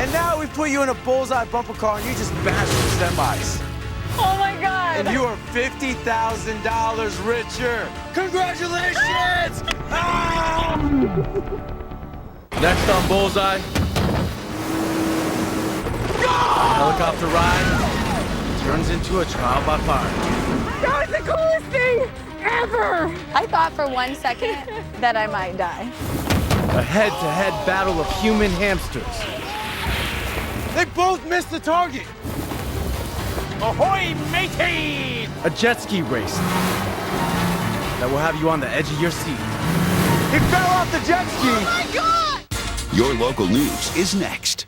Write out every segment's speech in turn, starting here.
And now we put you in a bullseye bumper car and you just bash some semis. Oh my God! And you are $50,000 richer. Congratulations! Ah! Next on Bullseye. Helicopter ride turns into a trial by fire. That was the coolest thing ever! I thought for 1 second that I might die. A head-to-head battle of human hamsters. They both missed the target. Ahoy, matey! A jet ski race that will have you on the edge of your seat. He fell off the jet ski! Oh my God! Your local news is next.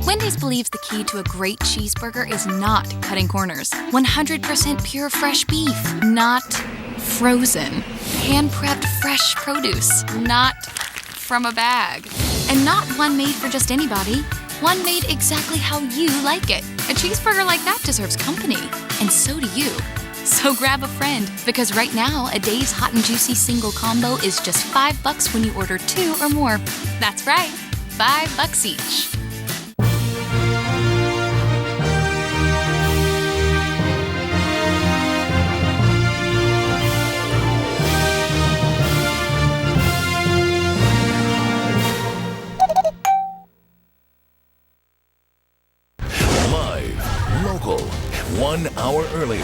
Wendy's believes the key to a great cheeseburger is not cutting corners. 100% pure fresh beef, not frozen. Hand-prepped fresh produce, not from a bag. And not one made for just anybody. One made exactly how you like it. A cheeseburger like that deserves company, and so do you. So grab a friend, because right now, a Dave's Hot and Juicy single combo is just $5 when you order 2 or more. That's right, $5 each. Live, local, 1 hour earlier.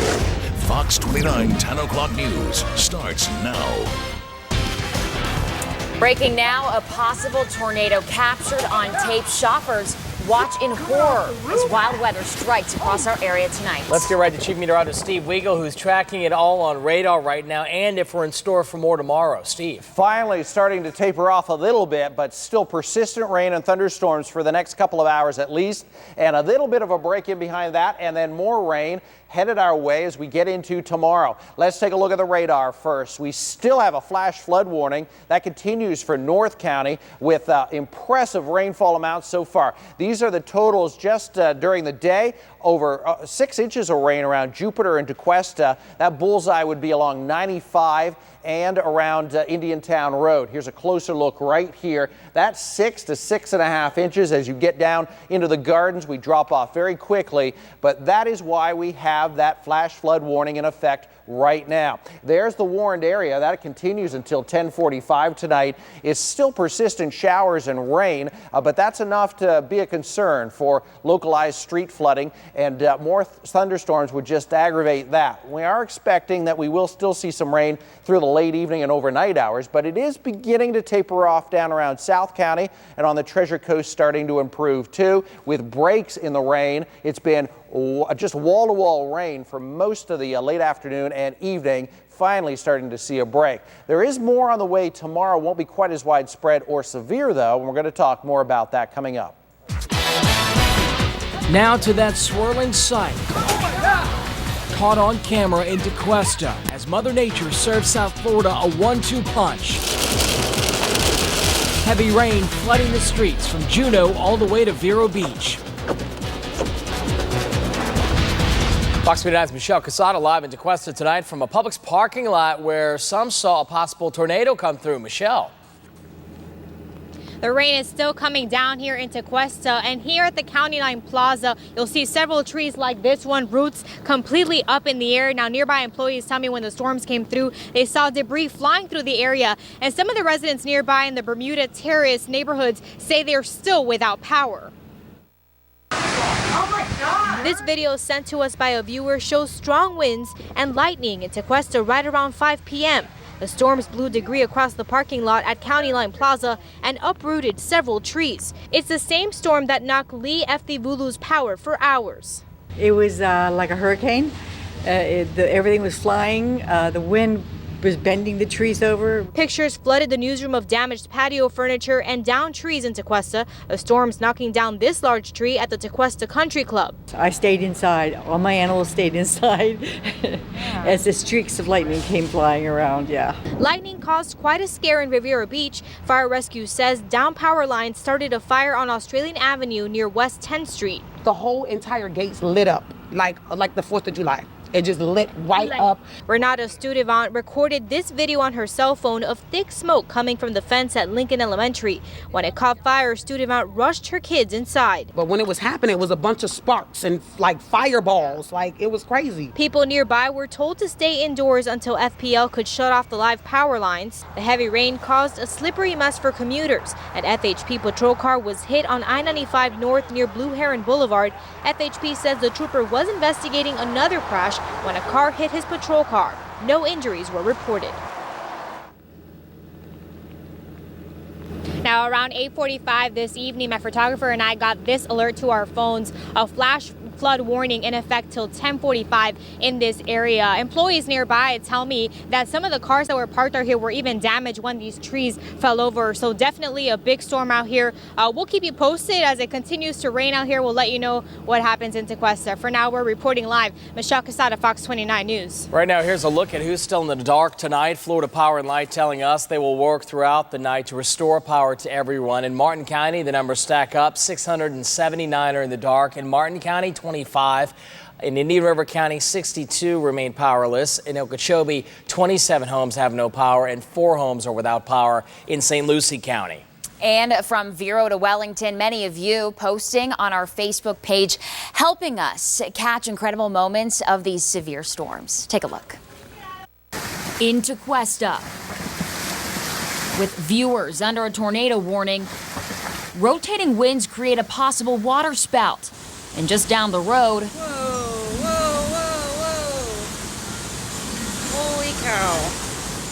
Fox 29 10 o'clock news starts now. Breaking now, a possible tornado captured on tape. Shoppers watch in horror as wild weather strikes across our area tonight. Let's get right to Chief Meteorologist Steve Weigel, who's tracking it all on radar right now, and if we're in store for more tomorrow. Steve. Finally starting to taper off a little bit, but still persistent rain and thunderstorms for the next couple of hours at least, and a little bit of a break in behind that, and then more rain headed our way as we get into tomorrow. Let's take a look at the radar first. We still have a flash flood warning that continues for North County with impressive rainfall amounts so far. These are the totals just during the day. Over 6 inches of rain around Jupiter and DeQuesta. That bullseye would be along 95 and around Indiantown Road. Here's a closer look right here. That's 6 to 6.5 inches. As you get down into the gardens, we drop off very quickly, but that is why we have that flash flood warning in effect right now. There's the warned area. That continues until 10:45 tonight. It's still persistent showers and rain, but that's enough to be a concern for localized street flooding, and more thunderstorms would just aggravate that. We are expecting that we will still see some rain through the late evening and overnight hours, but it is beginning to taper off down around South County and on the Treasure Coast, starting to improve too, with breaks in the rain. It's been just wall-to-wall rain for most of the late afternoon and evening, finally starting to see a break. There is more on the way tomorrow. Won't be quite as widespread or severe, though, and we're going to talk more about that coming up. Now to that swirling sight. Caught on camera in DeQuesta as Mother Nature serves South Florida a 1-2 punch. Heavy rain flooding the streets from Juneau all the way to Vero Beach. Fox 29's Michelle Casada live in DeQuesta tonight from a Publix parking lot where some saw a possible tornado come through. Michelle. The rain is still coming down here in DeQuesta, and here at the County Line Plaza, you'll see several trees like this one, roots completely up in the air. Now, nearby employees tell me when the storms came through, they saw debris flying through the area, and some of the residents nearby in the Bermuda Terrace neighborhoods say they're still without power. Oh my God. This video sent to us by a viewer shows strong winds and lightning in DeQuesta right around 5 p.m. The storms blew debris across the parking lot at County Line Plaza and uprooted several trees. It's the same storm that knocked Lee Efthivulu's power for hours. It was like a hurricane. Everything was flying. The wind was bending the trees over. Pictures flooded the newsroom of damaged patio furniture and downed trees in Tequesta. A storm's knocking down this large tree at the Tequesta Country Club. I stayed inside. All my animals stayed inside as the streaks of lightning came flying around, yeah. Lightning caused quite a scare in Riviera Beach. Fire Rescue says downed power lines started a fire on Australian Avenue near West 10th Street. The whole entire gate's lit up like the 4th of July. It just lit right up. Renata Studevant recorded this video on her cell phone of thick smoke coming from the fence at Lincoln Elementary. When it caught fire, Studevant rushed her kids inside. But when it was happening, it was a bunch of sparks and like fireballs. Like, it was crazy. People nearby were told to stay indoors until FPL could shut off the live power lines. The heavy rain caused a slippery mess for commuters. An FHP patrol car was hit on I-95 North near Blue Heron Boulevard. FHP says the trooper was investigating another crash when a car hit his patrol car. No injuries were reported. Now around 8:45 this evening, my photographer and I got this alert to our phones, a flash flood warning in effect till 10:45 in this area. Employees nearby tell me that some of the cars that were parked out here were even damaged when these trees fell over. So definitely a big storm out here. We'll keep you posted as it continues to rain out here. We'll let you know what happens in Tequesta. For now, we're reporting live. Michelle Quesada, Fox 29 News. Right now, here's a look at who's still in the dark tonight. Florida Power and Light telling us they will work throughout the night to restore power to everyone. In Martin County, the numbers stack up. 679 are in the dark. In Martin County, 25. In Indian River County, 62 remain powerless. In Okeechobee, 27 homes have no power and 4 homes are without power in St. Lucie County. And from Vero to Wellington, many of you posting on our Facebook page, helping us catch incredible moments of these severe storms. Take a look. In Tequesta, with viewers under a tornado warning, rotating winds create a possible water spout. And just down the road, Holy cow.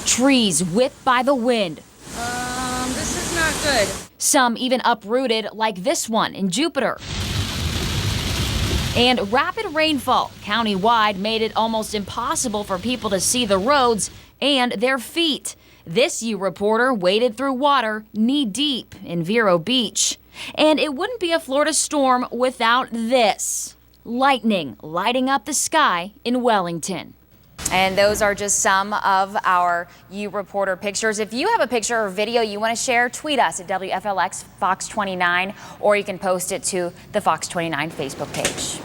trees whipped by the wind. This is not good. Some even uprooted, like this one in Jupiter. And rapid rainfall countywide made it almost impossible for people to see the roads and their feet. This U reporter waded through water knee-deep in Vero Beach. And it wouldn't be a Florida storm without this. Lightning lighting up the sky in Wellington. And those are just some of our U Reporter pictures. If you have a picture or video you want to share, tweet us at WFLX Fox 29, or you can post it to the Fox 29 Facebook page.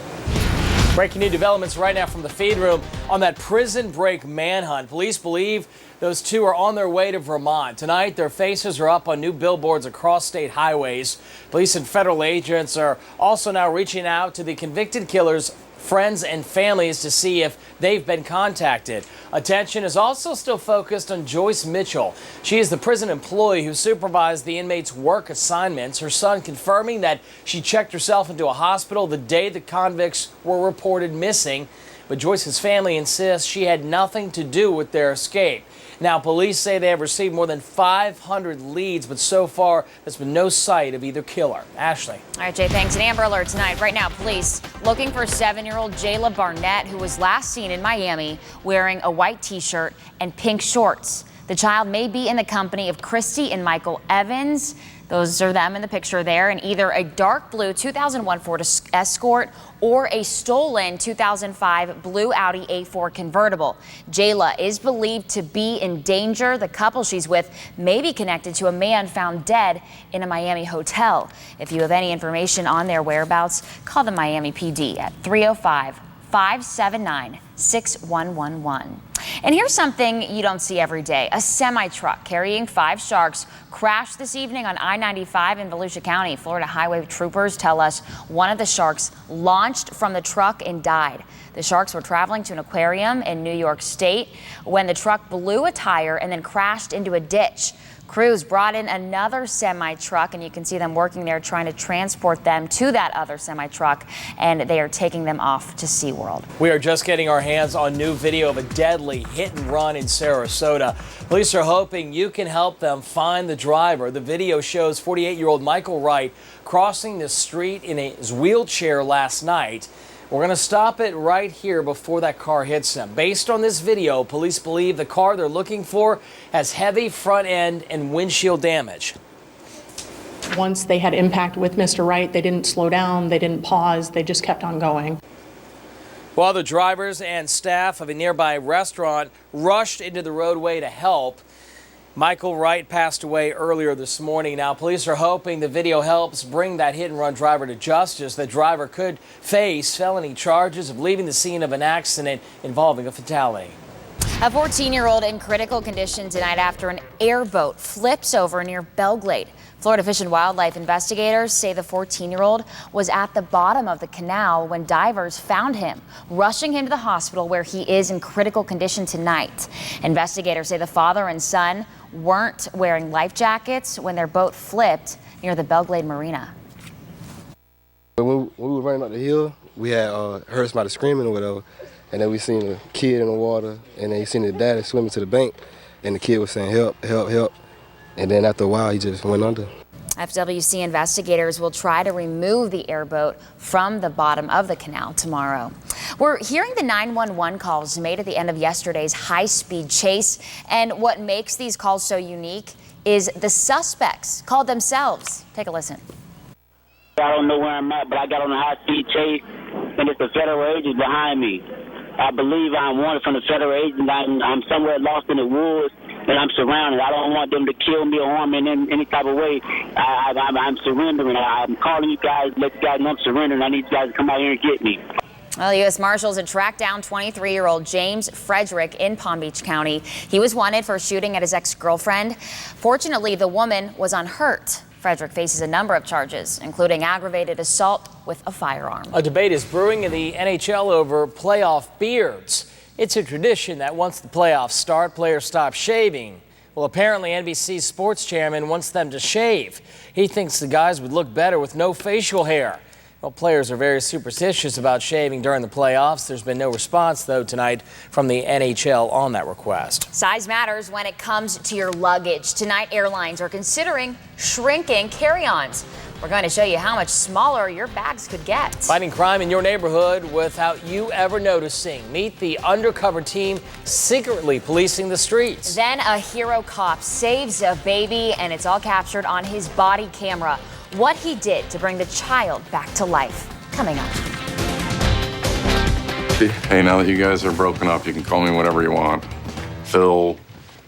Breaking new developments right now from the feed room on that prison break manhunt. Police believe those two are on their way to Vermont. Tonight, their faces are up on new billboards across state highways. Police and federal agents are also now reaching out to the convicted killers' friends and families to see if they've been contacted. Attention is also still focused on Joyce Mitchell. She is the prison employee who supervised the inmates' work assignments. Her son confirming that she checked herself into a hospital the day the convicts were reported missing. But Joyce's family insists she had nothing to do with their escape. Now, police say they have received more than 500 leads, but so far there's been no sight of either killer. Ashley. All right, Jay, thanks. An Amber Alert tonight. Right now, police looking for 7-year-old Jayla Barnett, who was last seen in Miami wearing a white T-shirt and pink shorts. The child may be in the company of Christy and Michael Evans. Those are them in the picture there, in either a dark blue 2001 Ford Escort or a stolen 2005 blue Audi A4 convertible. Jayla is believed to be in danger. The couple she's with may be connected to a man found dead in a Miami hotel. If you have any information on their whereabouts, call the Miami PD at 305-579-6111. And here's something you don't see every day. A semi-truck carrying 5 sharks crashed this evening on I-95 in Volusia County. Florida highway troopers tell us one of the sharks launched from the truck and died. The sharks were traveling to an aquarium in New York State when the truck blew a tire and then crashed into a ditch. Crews brought in another semi-truck, and you can see them working there trying to transport them to that other semi-truck, and they are taking them off to SeaWorld. We are just getting our hands on new video of a deadly hit and run in Sarasota. Police are hoping you can help them find the driver. The video shows 48-year-old Michael Wright crossing the street in his wheelchair last night We're going to stop it right here before that car hits them. Based on this video, police believe the car they're looking for has heavy front end and windshield damage. Once they had impact with Mr. Wright, they didn't slow down, they didn't pause, they just kept on going. While the drivers and staff of a nearby restaurant rushed into the roadway to help, Michael Wright passed away earlier this morning. Now, police are hoping the video helps bring that hit-and-run driver to justice. The driver could face felony charges of leaving the scene of an accident involving a fatality. A 14-year-old in critical condition tonight after an airboat flips over near Belglade. Florida Fish and Wildlife investigators say the 14-year-old was at the bottom of the canal when divers found him, rushing him to the hospital where he is in critical condition tonight. Investigators say the father and son weren't wearing life jackets when their boat flipped near the Belglade Marina. When we were running up the hill, we had heard somebody screaming or whatever, and then we seen a kid in the water, and then you seen the daddy swimming to the bank, and the kid was saying, "Help, help, help." And then after a while, he just went under. FWC investigators will try to remove the airboat from the bottom of the canal tomorrow. We're hearing the 911 calls made at the end of yesterday's high-speed chase. And what makes these calls so unique is the suspects called themselves. Take a listen. I don't know where I'm at, but I got on a high-speed chase, and it's the federal agents behind me. I believe I'm wanted from the federal agents. I'm somewhere lost in the woods, and I'm surrounded. I don't want them to kill me or harm me in any type of way. I'm surrendering. I'm calling you guys, let you guys know I'm surrendering. I need you guys to come out here and get me. Well, U.S. Marshals had tracked down 23-year-old James Frederick in Palm Beach County. He was wanted for shooting at his ex-girlfriend. Fortunately, the woman was unhurt. Frederick faces a number of charges, including aggravated assault with a firearm. A debate is brewing in the NHL over playoff beards. It's a tradition that once the playoffs start, players stop shaving. Well, apparently NBC sports chairman wants them to shave. He thinks the guys would look better with no facial hair. Well, players are very superstitious about shaving during the playoffs. There's been no response, though, tonight from the NHL on that request. Size matters when it comes to your luggage. Tonight, airlines are considering shrinking carry-ons. We're going to show you how much smaller your bags could get. Fighting crime in your neighborhood without you ever noticing. Meet the undercover team secretly policing the streets. Then a hero cop saves a baby, and it's all captured on his body camera. What he did to bring the child back to life. Coming up. Hey, now that you guys are broken up, you can call me whatever you want. Phil,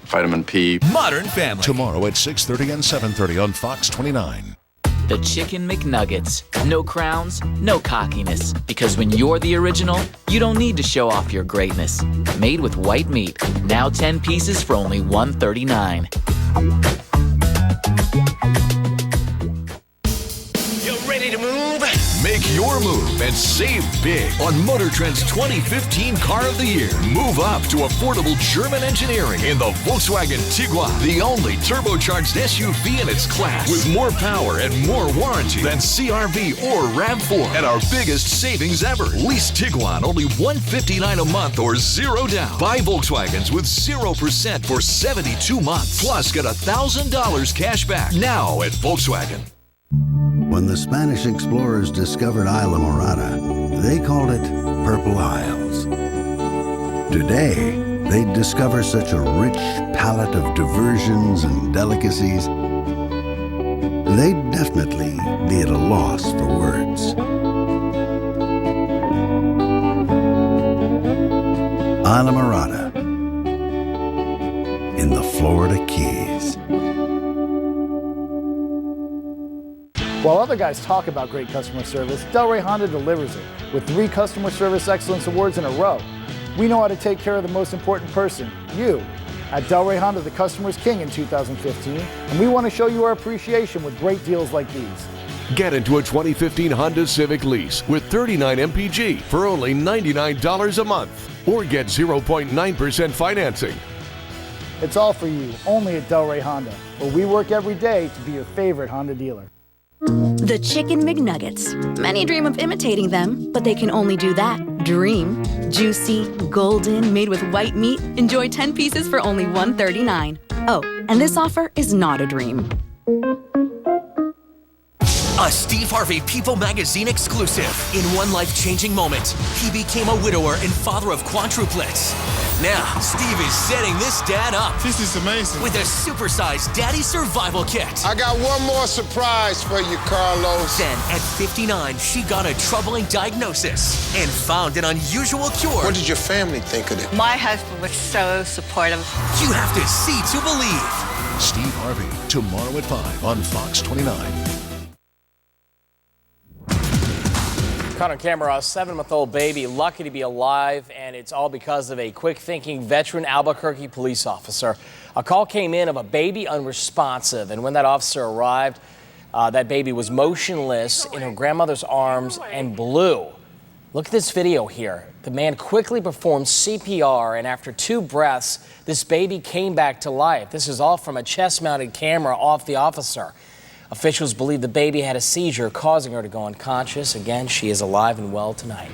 Vitamin P. Modern Family. Tomorrow at 6:30 and 7:30 on Fox 29. The Chicken McNuggets. No crowns, no cockiness. Because when you're the original, you don't need to show off your greatness. Made with white meat. Now 10 pieces for only $1.39. Ready to move? Make your move and save big on Motor Trend's 2015 Car of the Year. Move up to affordable German engineering in the Volkswagen Tiguan, the only turbocharged SUV in its class with more power and more warranty than CR-V or RAV4 at our biggest savings ever. Lease Tiguan only $159 a month or $0 down. Buy Volkswagens with 0% for 72 months. Plus, get $1,000 cash back now at Volkswagen. When the Spanish explorers discovered Isla Morada, they called it Purple Isles. Today, they'd discover such a rich palette of diversions and delicacies, they'd definitely be at a loss for words. Isla Morada in the Florida Keys. While other guys talk about great customer service, Delray Honda delivers it with 3 Customer Service Excellence Awards in a row. We know how to take care of the most important person, you. At Delray Honda, the customer's king in 2015, and we want to show you our appreciation with great deals like these. Get into a 2015 Honda Civic lease with 39 MPG for only $99 a month, or get 0.9% financing. It's all for you, only at Delray Honda, where we work every day to be your favorite Honda dealer. The Chicken McNuggets. Many dream of imitating them, but they can only do that. Dream. Juicy, golden, made with white meat. Enjoy 10 pieces for only $1.39. Oh, and this offer is not a dream. A Steve Harvey People magazine exclusive. In one life-changing moment, he became a widower and father of quadruplets. Now, Steve is setting this dad up. This is amazing. With a supersized daddy survival kit. I got one more surprise for you, Carlos. Then, at 59, she got a troubling diagnosis and found an unusual cure. What did your family think of it? My husband was so supportive. You have to see to believe. Steve Harvey, tomorrow at 5 on Fox 29. Caught on camera, a 7-month-old baby, lucky to be alive, and it's all because of a quick-thinking veteran Albuquerque police officer. A call came in of a baby unresponsive, and when that officer arrived, that baby was motionless in her grandmother's arms and blue. Look at this video here. The man quickly performed CPR, and after 2 breaths, this baby came back to life. This is all from a chest-mounted camera off the officer. Officials believe the baby had a seizure, causing her to go unconscious. Again, she is alive and well tonight.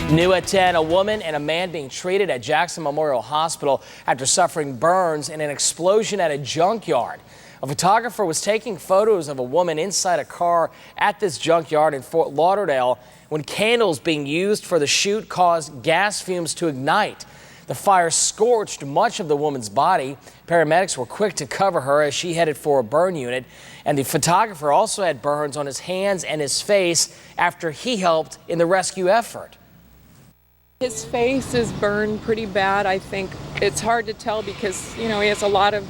New at 10, a woman and a man being treated at Jackson Memorial Hospital after suffering burns in an explosion at a junkyard. A photographer was taking photos of a woman inside a car at this junkyard in Fort Lauderdale when candles being used for the shoot caused gas fumes to ignite. The fire scorched much of the woman's body. Paramedics were quick to cover her as she headed for a burn unit. And the photographer also had burns on his hands and his face after he helped in the rescue effort. His face is burned pretty bad. I think it's hard to tell because, he has a lot of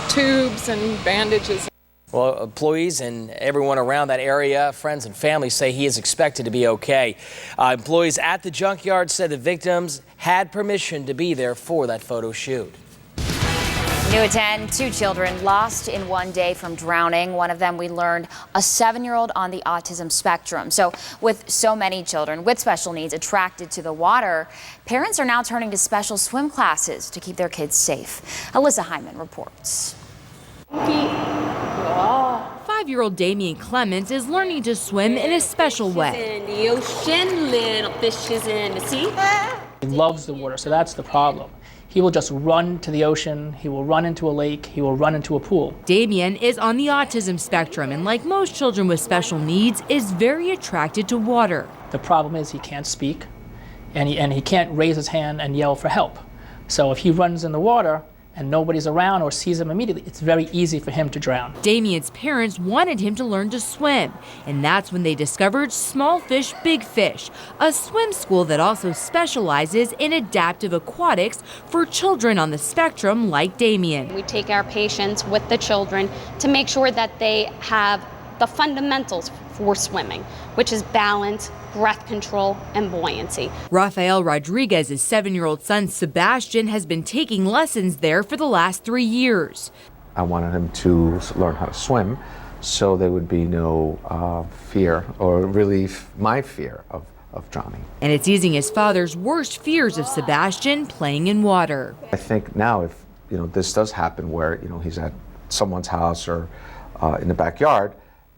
tubes and bandages. Well, employees and everyone around that area, friends and family, say he is expected to be okay. Employees at the junkyard said the victims had permission to be there for that photo shoot. New at 10, 2 children lost in one day from drowning. One of them, we learned, a 7-year-old on the autism spectrum. So with so many children with special needs attracted to the water, parents are now turning to special swim classes to keep their kids safe. Alyssa Hyman reports. 5-year-old Damian Clements is learning to swim in a special way. In the ocean, little fishes in the sea. He loves the water, so that's the problem. He will just run to the ocean, he will run into a lake, he will run into a pool. Damian is on the autism spectrum and, like most children with special needs, is very attracted to water. The problem is he can't speak and he can't raise his hand and yell for help. So if he runs in the water and nobody's around or sees him immediately, it's very easy for him to drown. Damian's parents wanted him to learn to swim, and that's when they discovered Small Fish, Big Fish, a swim school that also specializes in adaptive aquatics for children on the spectrum like Damian. We take our patients with the children to make sure that they have the fundamentals for swimming, which is balance, breath control, and buoyancy. Rafael Rodriguez's 7-year-old son Sebastian has been taking lessons there for the last 3 years. I wanted him to learn how to swim so there would be no fear or relief my fear of drowning. And it's easing his father's worst fears of Sebastian playing in water. I think now if this does happen where he's at someone's house or in the backyard,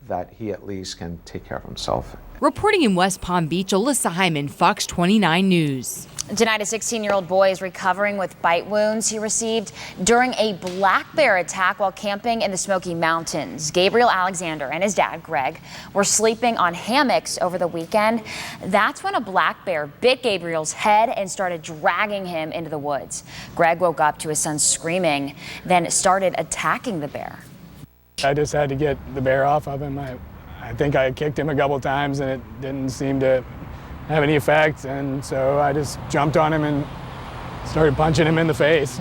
that he at least can take care of himself. Reporting in West Palm Beach, Alyssa Hyman, Fox 29 News. Tonight, a 16-year-old boy is recovering with bite wounds he received during a black bear attack while camping in the Smoky Mountains. Gabriel Alexander and his dad, Greg, were sleeping on hammocks over the weekend. That's when a black bear bit Gabriel's head and started dragging him into the woods. Greg woke up to his son screaming, then started attacking the bear. I just had to get the bear off of him. I think I kicked him a couple times and it didn't seem to have any effect, and so I just jumped on him and started punching him in the face.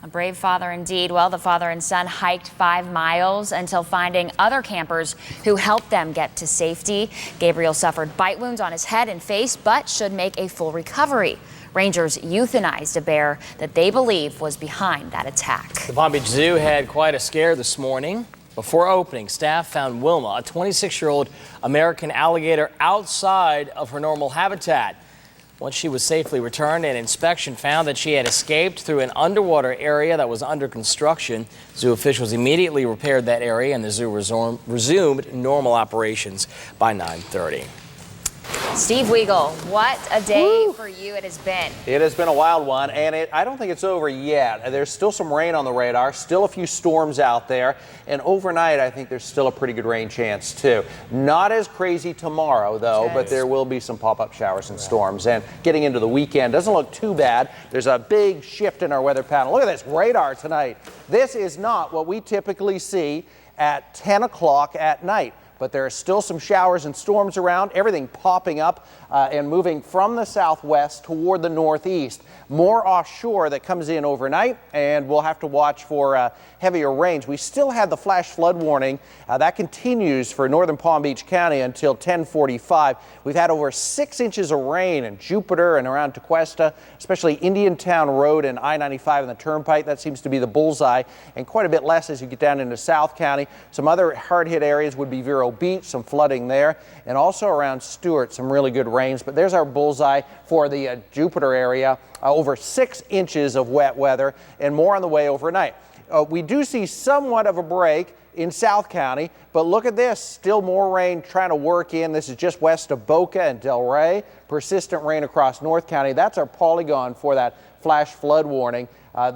A brave father indeed. Well, the father and son hiked 5 miles until finding other campers who helped them get to safety. Gabriel suffered bite wounds on his head and face, but should make a full recovery. Rangers euthanized a bear that they believe was behind that attack. The Palm Beach Zoo had quite a scare this morning. Before opening, staff found Wilma, a 26-year-old American alligator, outside of her normal habitat. Once she was safely returned, an inspection found that she had escaped through an underwater area that was under construction. Zoo officials immediately repaired that area, and the zoo resumed normal operations by 9:30. Steve Weagle, what a day for you it has been. It has been a wild one, and I don't think it's over yet. There's still some rain on the radar, still a few storms out there, and overnight I think there's still a pretty good rain chance too. Not as crazy tomorrow though, but there will be some pop-up showers and storms. And getting into the weekend doesn't look too bad. There's a big shift in our weather pattern. Look at this radar tonight. This is not what we typically see at 10 o'clock at night. But there are still some showers and storms around, everything popping up and moving from the southwest toward the northeast. More offshore that comes in overnight, and we'll have to watch for heavier rains. We still had the flash flood warning. That continues for northern Palm Beach County until 10:45. We've had over 6 inches of rain in Jupiter and around Tequesta, especially Indiantown Road and I-95 and the Turnpike. That seems to be the bullseye, and quite a bit less as you get down into South County. Some other hard-hit areas would be Vero Beach, some flooding there, and also around Stewart, some really good rains. But there's our bullseye for the Jupiter area. Over 6 inches of wet weather and more on the way overnight. We do see somewhat of a break in South County, but look at this, still more rain trying to work in. This is just west of Boca and Delray. Persistent rain across North County. That's our polygon for that flash flood warning.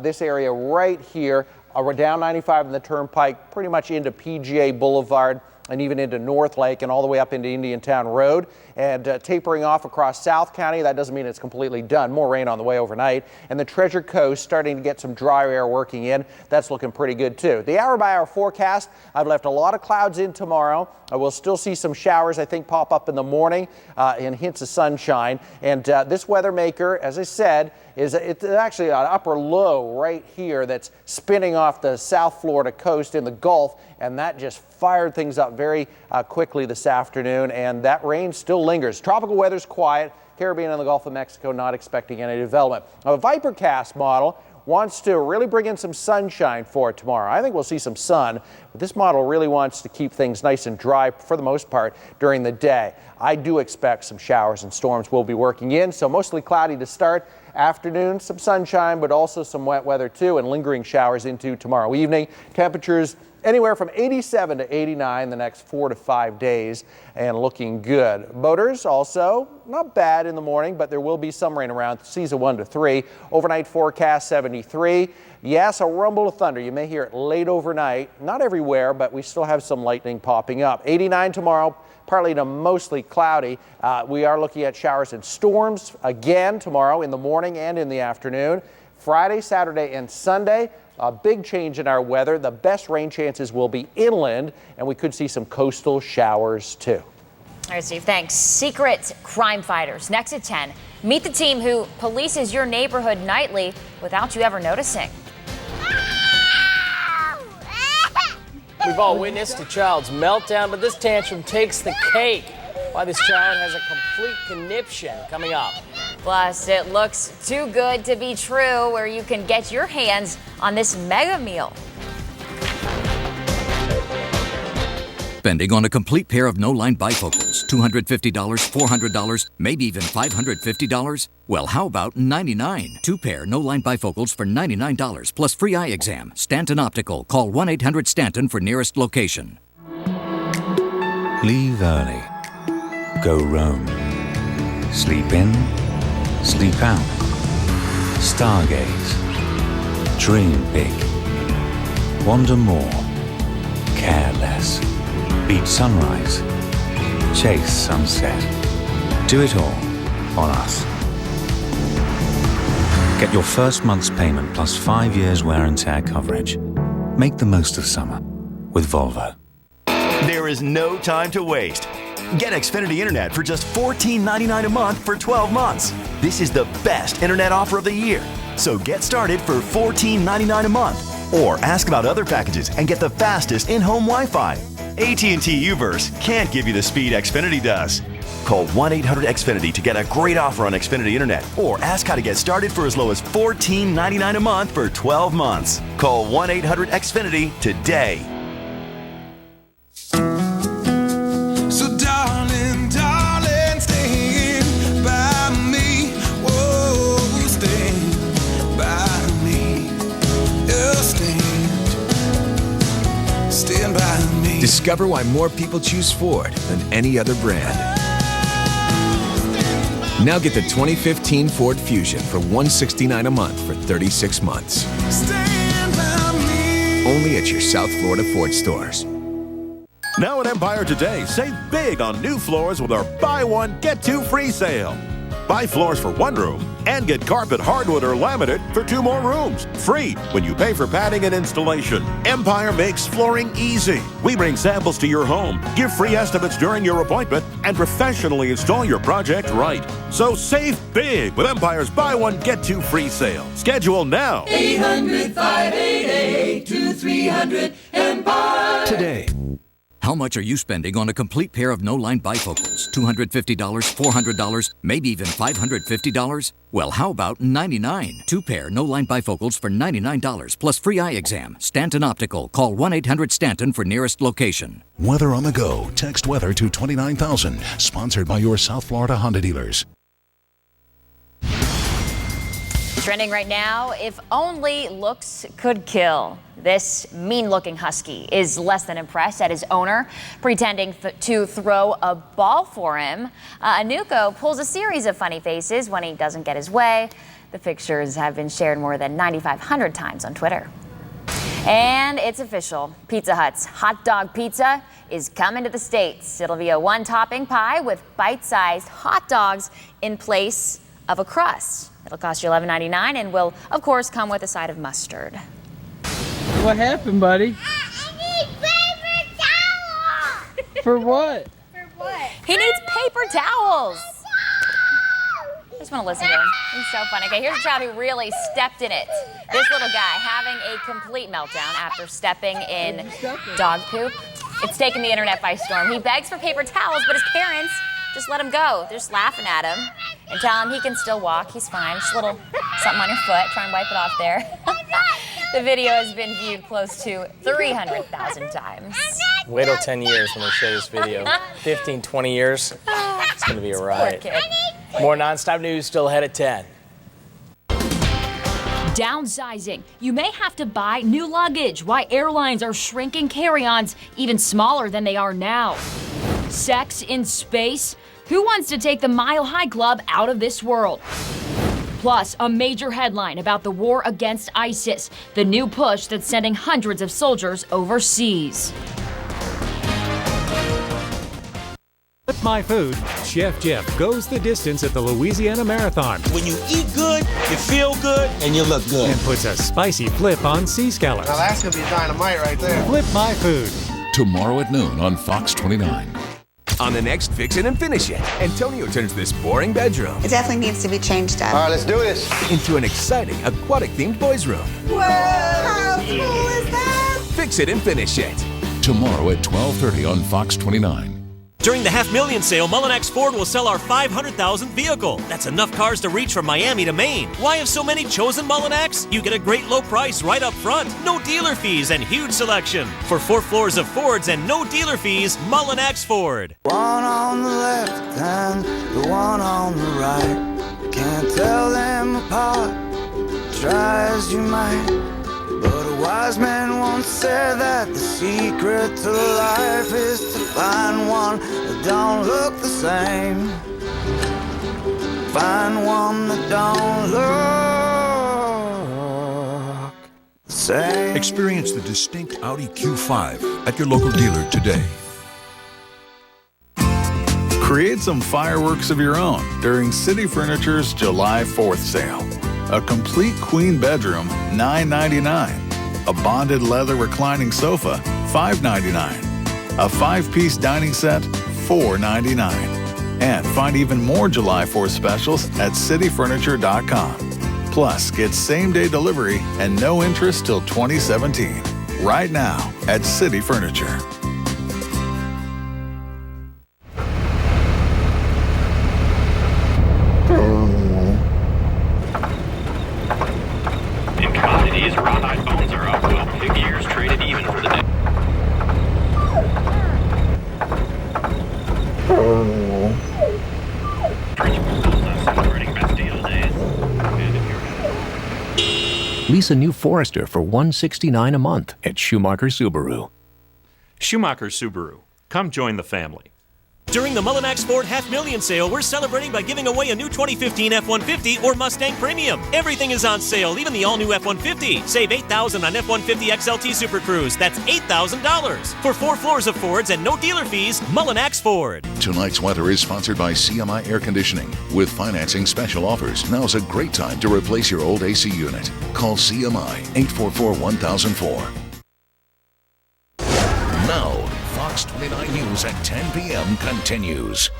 This area right here, we're down 95 in the Turnpike, pretty much into PGA Boulevard and even into North Lake and all the way up into Indiantown Road, and tapering off across South County. That doesn't mean it's completely done. More rain on the way overnight. And the Treasure Coast starting to get some dry air working in. That's looking pretty good too. The hour-by-hour forecast, I've left a lot of clouds in tomorrow. We'll still see some showers, I think, pop up in the morning and hints of sunshine. And this weather maker, as I said, it's actually an upper low right here that's spinning off the South Florida coast in the Gulf, and that just fired things up very quickly this afternoon, and that rain still lingers. Tropical weather's quiet. Caribbean and the Gulf of Mexico not expecting any development. Now, a Vipercast model wants to really bring in some sunshine for tomorrow. I think we'll see some sun, but this model really wants to keep things nice and dry for the most part during the day. I do expect some showers and storms will be working in, so mostly cloudy to start. Afternoon, some sunshine, but also some wet weather too, and lingering showers into tomorrow evening. Temperatures anywhere from 87 to 89 the next 4 to 5 days, and looking good. Boaters also not bad in the morning, but there will be some rain around. Seas of 1 to 3. Overnight forecast 73. Yes, a rumble of thunder. You may hear it late overnight. Not everywhere, but we still have some lightning popping up. 89 tomorrow. Partly to mostly cloudy. We are looking at showers and storms again tomorrow in the morning and in the afternoon. Friday, Saturday, and Sunday, a big change in our weather. The best rain chances will be inland, and we could see some coastal showers too. All right, Steve, thanks. Secret crime fighters. Next at 10, meet the team who polices your neighborhood nightly without you ever noticing. We've all witnessed a child's meltdown, but this tantrum takes the cake. Why this child has a complete conniption coming up. Plus, it looks too good to be true, where you can get your hands on this mega meal. Spending on a complete pair of no-line bifocals, $250, $400, maybe even $550? Well, how about $99? 2-pair no-line bifocals for $99 plus free eye exam. Stanton Optical. Call 1-800-STANTON for nearest location. Leave early. Go roam. Sleep in. Sleep out. Stargaze. Dream big. Wander more. Care less. Beat sunrise. Chase sunset. Do it all on us. Get your first month's payment plus 5 years wear and tear coverage. Make the most of summer with Volvo. There is no time to waste. Get Xfinity Internet for just $14.99 a month for 12 months. This is the best internet offer of the year. So get started for $14.99 a month. Or ask about other packages and get the fastest in-home Wi-Fi. AT&T Uverse can't give you the speed Xfinity does. Call 1-800-XFINITY to get a great offer on Xfinity Internet, or ask how to get started for as low as $14.99 a month for 12 months. Call 1-800-XFINITY today. So darling, darling, stand by me. Whoa, stand by me. Oh, stand by me. Discover why more people choose Ford than any other brand. Now get the 2015 Ford Fusion for $169 a month for 36 months. Only at your South Florida Ford stores. Now at Empire Today, save big on new floors with our buy one, get two free sale. Buy floors for one room and get carpet, hardwood, or laminate for 2 more rooms. Free when you pay for padding and installation. Empire makes flooring easy. We bring samples to your home, give free estimates during your appointment, and professionally install your project right. So save big with Empire's buy one, get two free sale. Schedule now. 800-588-2300 Empire. Today. How much are you spending on a complete pair of no-line bifocals? $250, $400, maybe even $550? Well, how about $99? 2 pair no-line bifocals for $99 plus free eye exam. Stanton Optical. Call 1-800-STANTON for nearest location. Weather on the go. Text weather to 29,000. Sponsored by your South Florida Honda dealers. Trending right now, if only looks could kill. This mean-looking husky is less than impressed at his owner, pretending to throw a ball for him. Anuko pulls a series of funny faces when he doesn't get his way. The pictures have been shared more than 9,500 times on Twitter. And it's official. Pizza Hut's hot dog pizza is coming to the States. It'll be a one-topping pie with bite-sized hot dogs in place of a crust. It'll cost you $11.99 and will, of course, come with a side of mustard. What happened, buddy? I need paper towels! For what? For what? He needs paper towels! I just want to listen to him. He's so funny. Okay, here's a child who really stepped in it. This little guy having a complete meltdown after stepping in dog poop. It's taken the internet by storm. He begs for paper towels, but his parents just let him go. They're just laughing at him and tell him he can still walk. He's fine. Just a little something on your foot. Try and wipe it off there. The video has been viewed close to 300,000 times. Wait till 10 years when they show this video. 15, 20 years. It's going to be a riot. Poor kid. More nonstop news still ahead at 10. Downsizing. You may have to buy new luggage. Why airlines are shrinking carry-ons even smaller than they are now. Sex in space? Who wants to take the Mile High Club out of this world? Plus, a major headline about the war against ISIS, the new push that's sending hundreds of soldiers overseas. Flip My Food, Chef Jeff goes the distance at the Louisiana Marathon. When you eat good, you feel good, and you look good. And puts a spicy flip on sea scallops. Now that's gonna be dynamite right there. Flip My Food. Tomorrow at noon on Fox 29. On the next Fix It and Finish It, Antonio turns this boring bedroom It definitely needs to be changed up. All right, let's do this. into an exciting aquatic-themed boys' room. Whoa! How cool is that? Fix It and Finish It. Tomorrow at 12:30 on Fox 29. During the $500,000 sale, Mullinax Ford will sell our 500,000th vehicle. That's enough cars to reach from Miami to Maine. Why have so many chosen Mullinax? You get a great low price right up front, no dealer fees, and huge selection. For 4 floors of Fords and no dealer fees, Mullinax Ford. One on the left and the one on the right. Can't tell them apart, try as you might. But a wise man once said that the secret to life is to find one that don't look the same. Find one that don't look the same. Experience the distinct Audi Q5 at your local dealer today. Create some fireworks of your own during City Furniture's July 4th sale. A complete queen bedroom, $9.99. A bonded leather reclining sofa, $5.99. A 5-piece dining set, $4.99. And find even more July 4th specials at cityfurniture.com. Plus, get same-day delivery and no interest till 2017. Right now at City Furniture. In commodities, rawhide bones are up while pig ears traded even for the day. Celebrating Bastille Days. Lease a new Forester for $169 a month at Schumacher Subaru. Schumacher Subaru. Come join the family. During the Mullinax Ford $500,000 sale, we're celebrating by giving away a new 2015 F-150 or Mustang Premium. Everything is on sale, even the all-new F-150. Save $8,000 on F-150 XLT Super Cruise. That's $8,000. For 4 floors of Fords and no dealer fees, Mullinax Ford. Tonight's weather is sponsored by CMI Air Conditioning. With financing special offers, now's a great time to replace your old AC unit. Call CMI 844-1004. Now, Fox 29 News at 10 p.m. continues.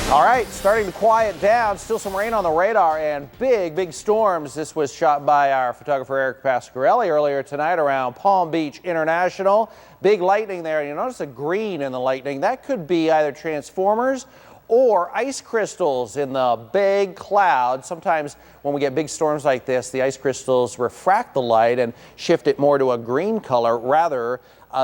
All right, starting to quiet down. Still some rain on the radar and big storms. This was shot by our photographer Eric Pasquarelli earlier tonight around Palm Beach International. Big lightning there. You notice a green in the lightning. That could be either transformers or ice crystals in the big cloud. Sometimes when we get big storms like this, the ice crystals refract the light and shift it more to a green color rather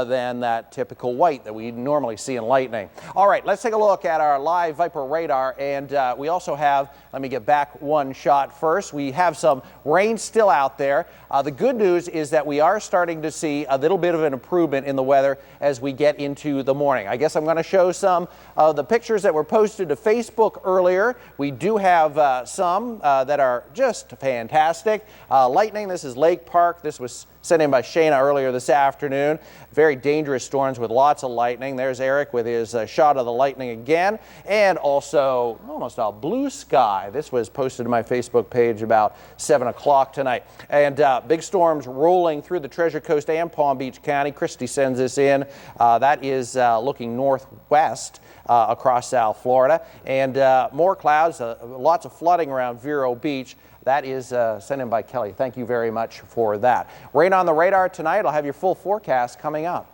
than that typical white that we normally see in lightning. All right, let's take a look at our live Viper radar, and we also have, let me get back one shot first. We have some rain still out there. The good news is that we are starting to see a little bit of an improvement in the weather as we get into the morning. I guess I'm going to show some of the pictures that were posted to Facebook earlier. We do have some that are just fantastic. Lightning, this is Lake Park. This was sent in by Shayna earlier this afternoon. Very dangerous storms with lots of lightning. There's Eric with his shot of the lightning again, and also almost a blue sky. This was posted to my Facebook page about 7 o'clock tonight. And big storms rolling through the Treasure Coast and Palm Beach County. Christy sends this in. That is looking northwest across South Florida. And more clouds, lots of flooding around Vero Beach. That is sent in by Kelly. Thank you very much for that. Rain on the radar tonight. I'll have your full forecast coming up.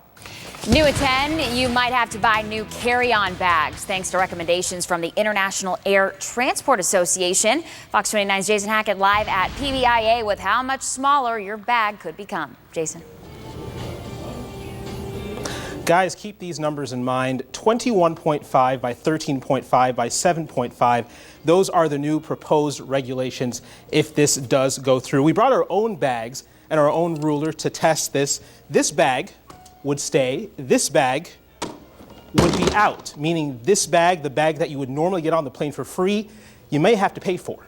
New at 10, you might have to buy new carry-on bags thanks to recommendations from the International Air Transport Association. Fox 29's Jason Hackett live at PBIA with how much smaller your bag could become. Jason. Guys, keep these numbers in mind. 21.5 by 13.5 by 7.5. Those are the new proposed regulations if this does go through. We brought our own bags and our own ruler to test this. This bag would stay. This bag would be out, meaning this bag, the bag that you would normally get on the plane for free, you may have to pay for.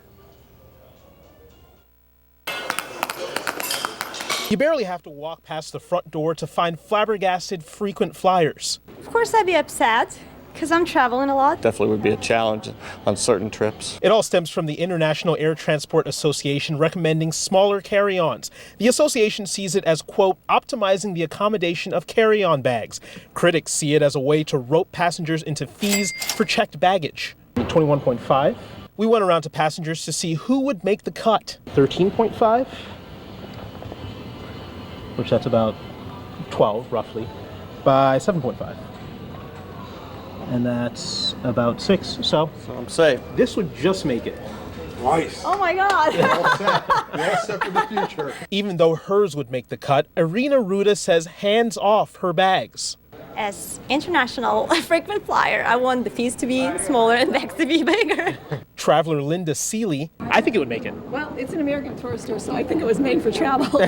You barely have to walk past the front door to find flabbergasted frequent flyers. Of course I'd be upset, because I'm traveling a lot. Definitely would be a challenge on certain trips. It all stems from the International Air Transport Association recommending smaller carry-ons. The association sees it as, quote, optimizing the accommodation of carry-on bags. Critics see it as a way to rope passengers into fees for checked baggage. 21.5. We went around to passengers to see who would make the cut. 13.5. Which that's about 12, roughly, by 7.5. And that's about 6, so I'm safe. This would just make it. Nice. Oh my God. All set for the future. Even though hers would make the cut, Irina Ruda says hands off her bags. As international frequent flyer, I want the fees to be smaller and bags to be bigger. Traveler Linda Seeley, I think it would make it. Well, it's an American tourister, so I think it was made for travel.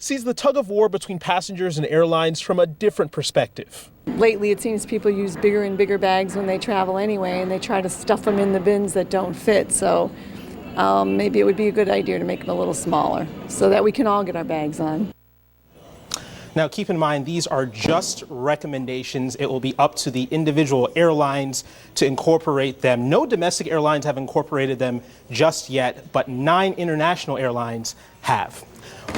Sees the tug of war between passengers and airlines from a different perspective. Lately, it seems people use bigger and bigger bags when they travel anyway, and they try to stuff them in the bins that don't fit. So maybe it would be a good idea to make them a little smaller so that we can all get our bags on. Now, keep in mind, these are just recommendations. It will be up to the individual airlines to incorporate them. No domestic airlines have incorporated them just yet, but 9 international airlines have.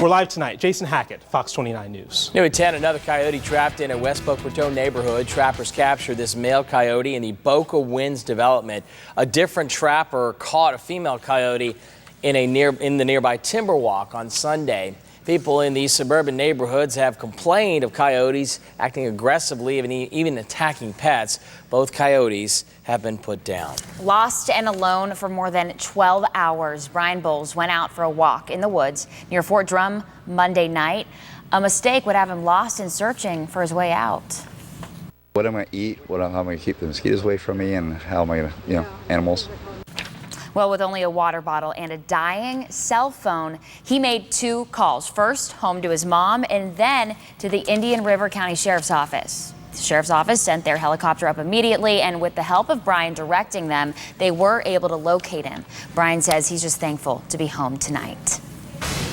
We're live tonight. Jason Hackett, Fox 29 News. New at 10, another coyote trapped in a West Boca Raton neighborhood. Trappers captured this male coyote in the Boca Winds development. A different trapper caught a female coyote in the nearby Timberwalk on Sunday. People in these suburban neighborhoods have complained of coyotes acting aggressively and even attacking pets. Both coyotes have been put down. Lost and alone for more than 12 hours, Brian Bowles went out for a walk in the woods near Fort Drum Monday night. A mistake would have him lost and searching for his way out. What am I going to eat? How am I going to keep the mosquitoes away from me? And how am I going to, animals? Well, with only a water bottle and a dying cell phone, he made 2 calls. First, home to his mom, and then to the Indian River County Sheriff's Office. The sheriff's office sent their helicopter up immediately, and with the help of Brian directing them, they were able to locate him. Brian says he's just thankful to be home tonight.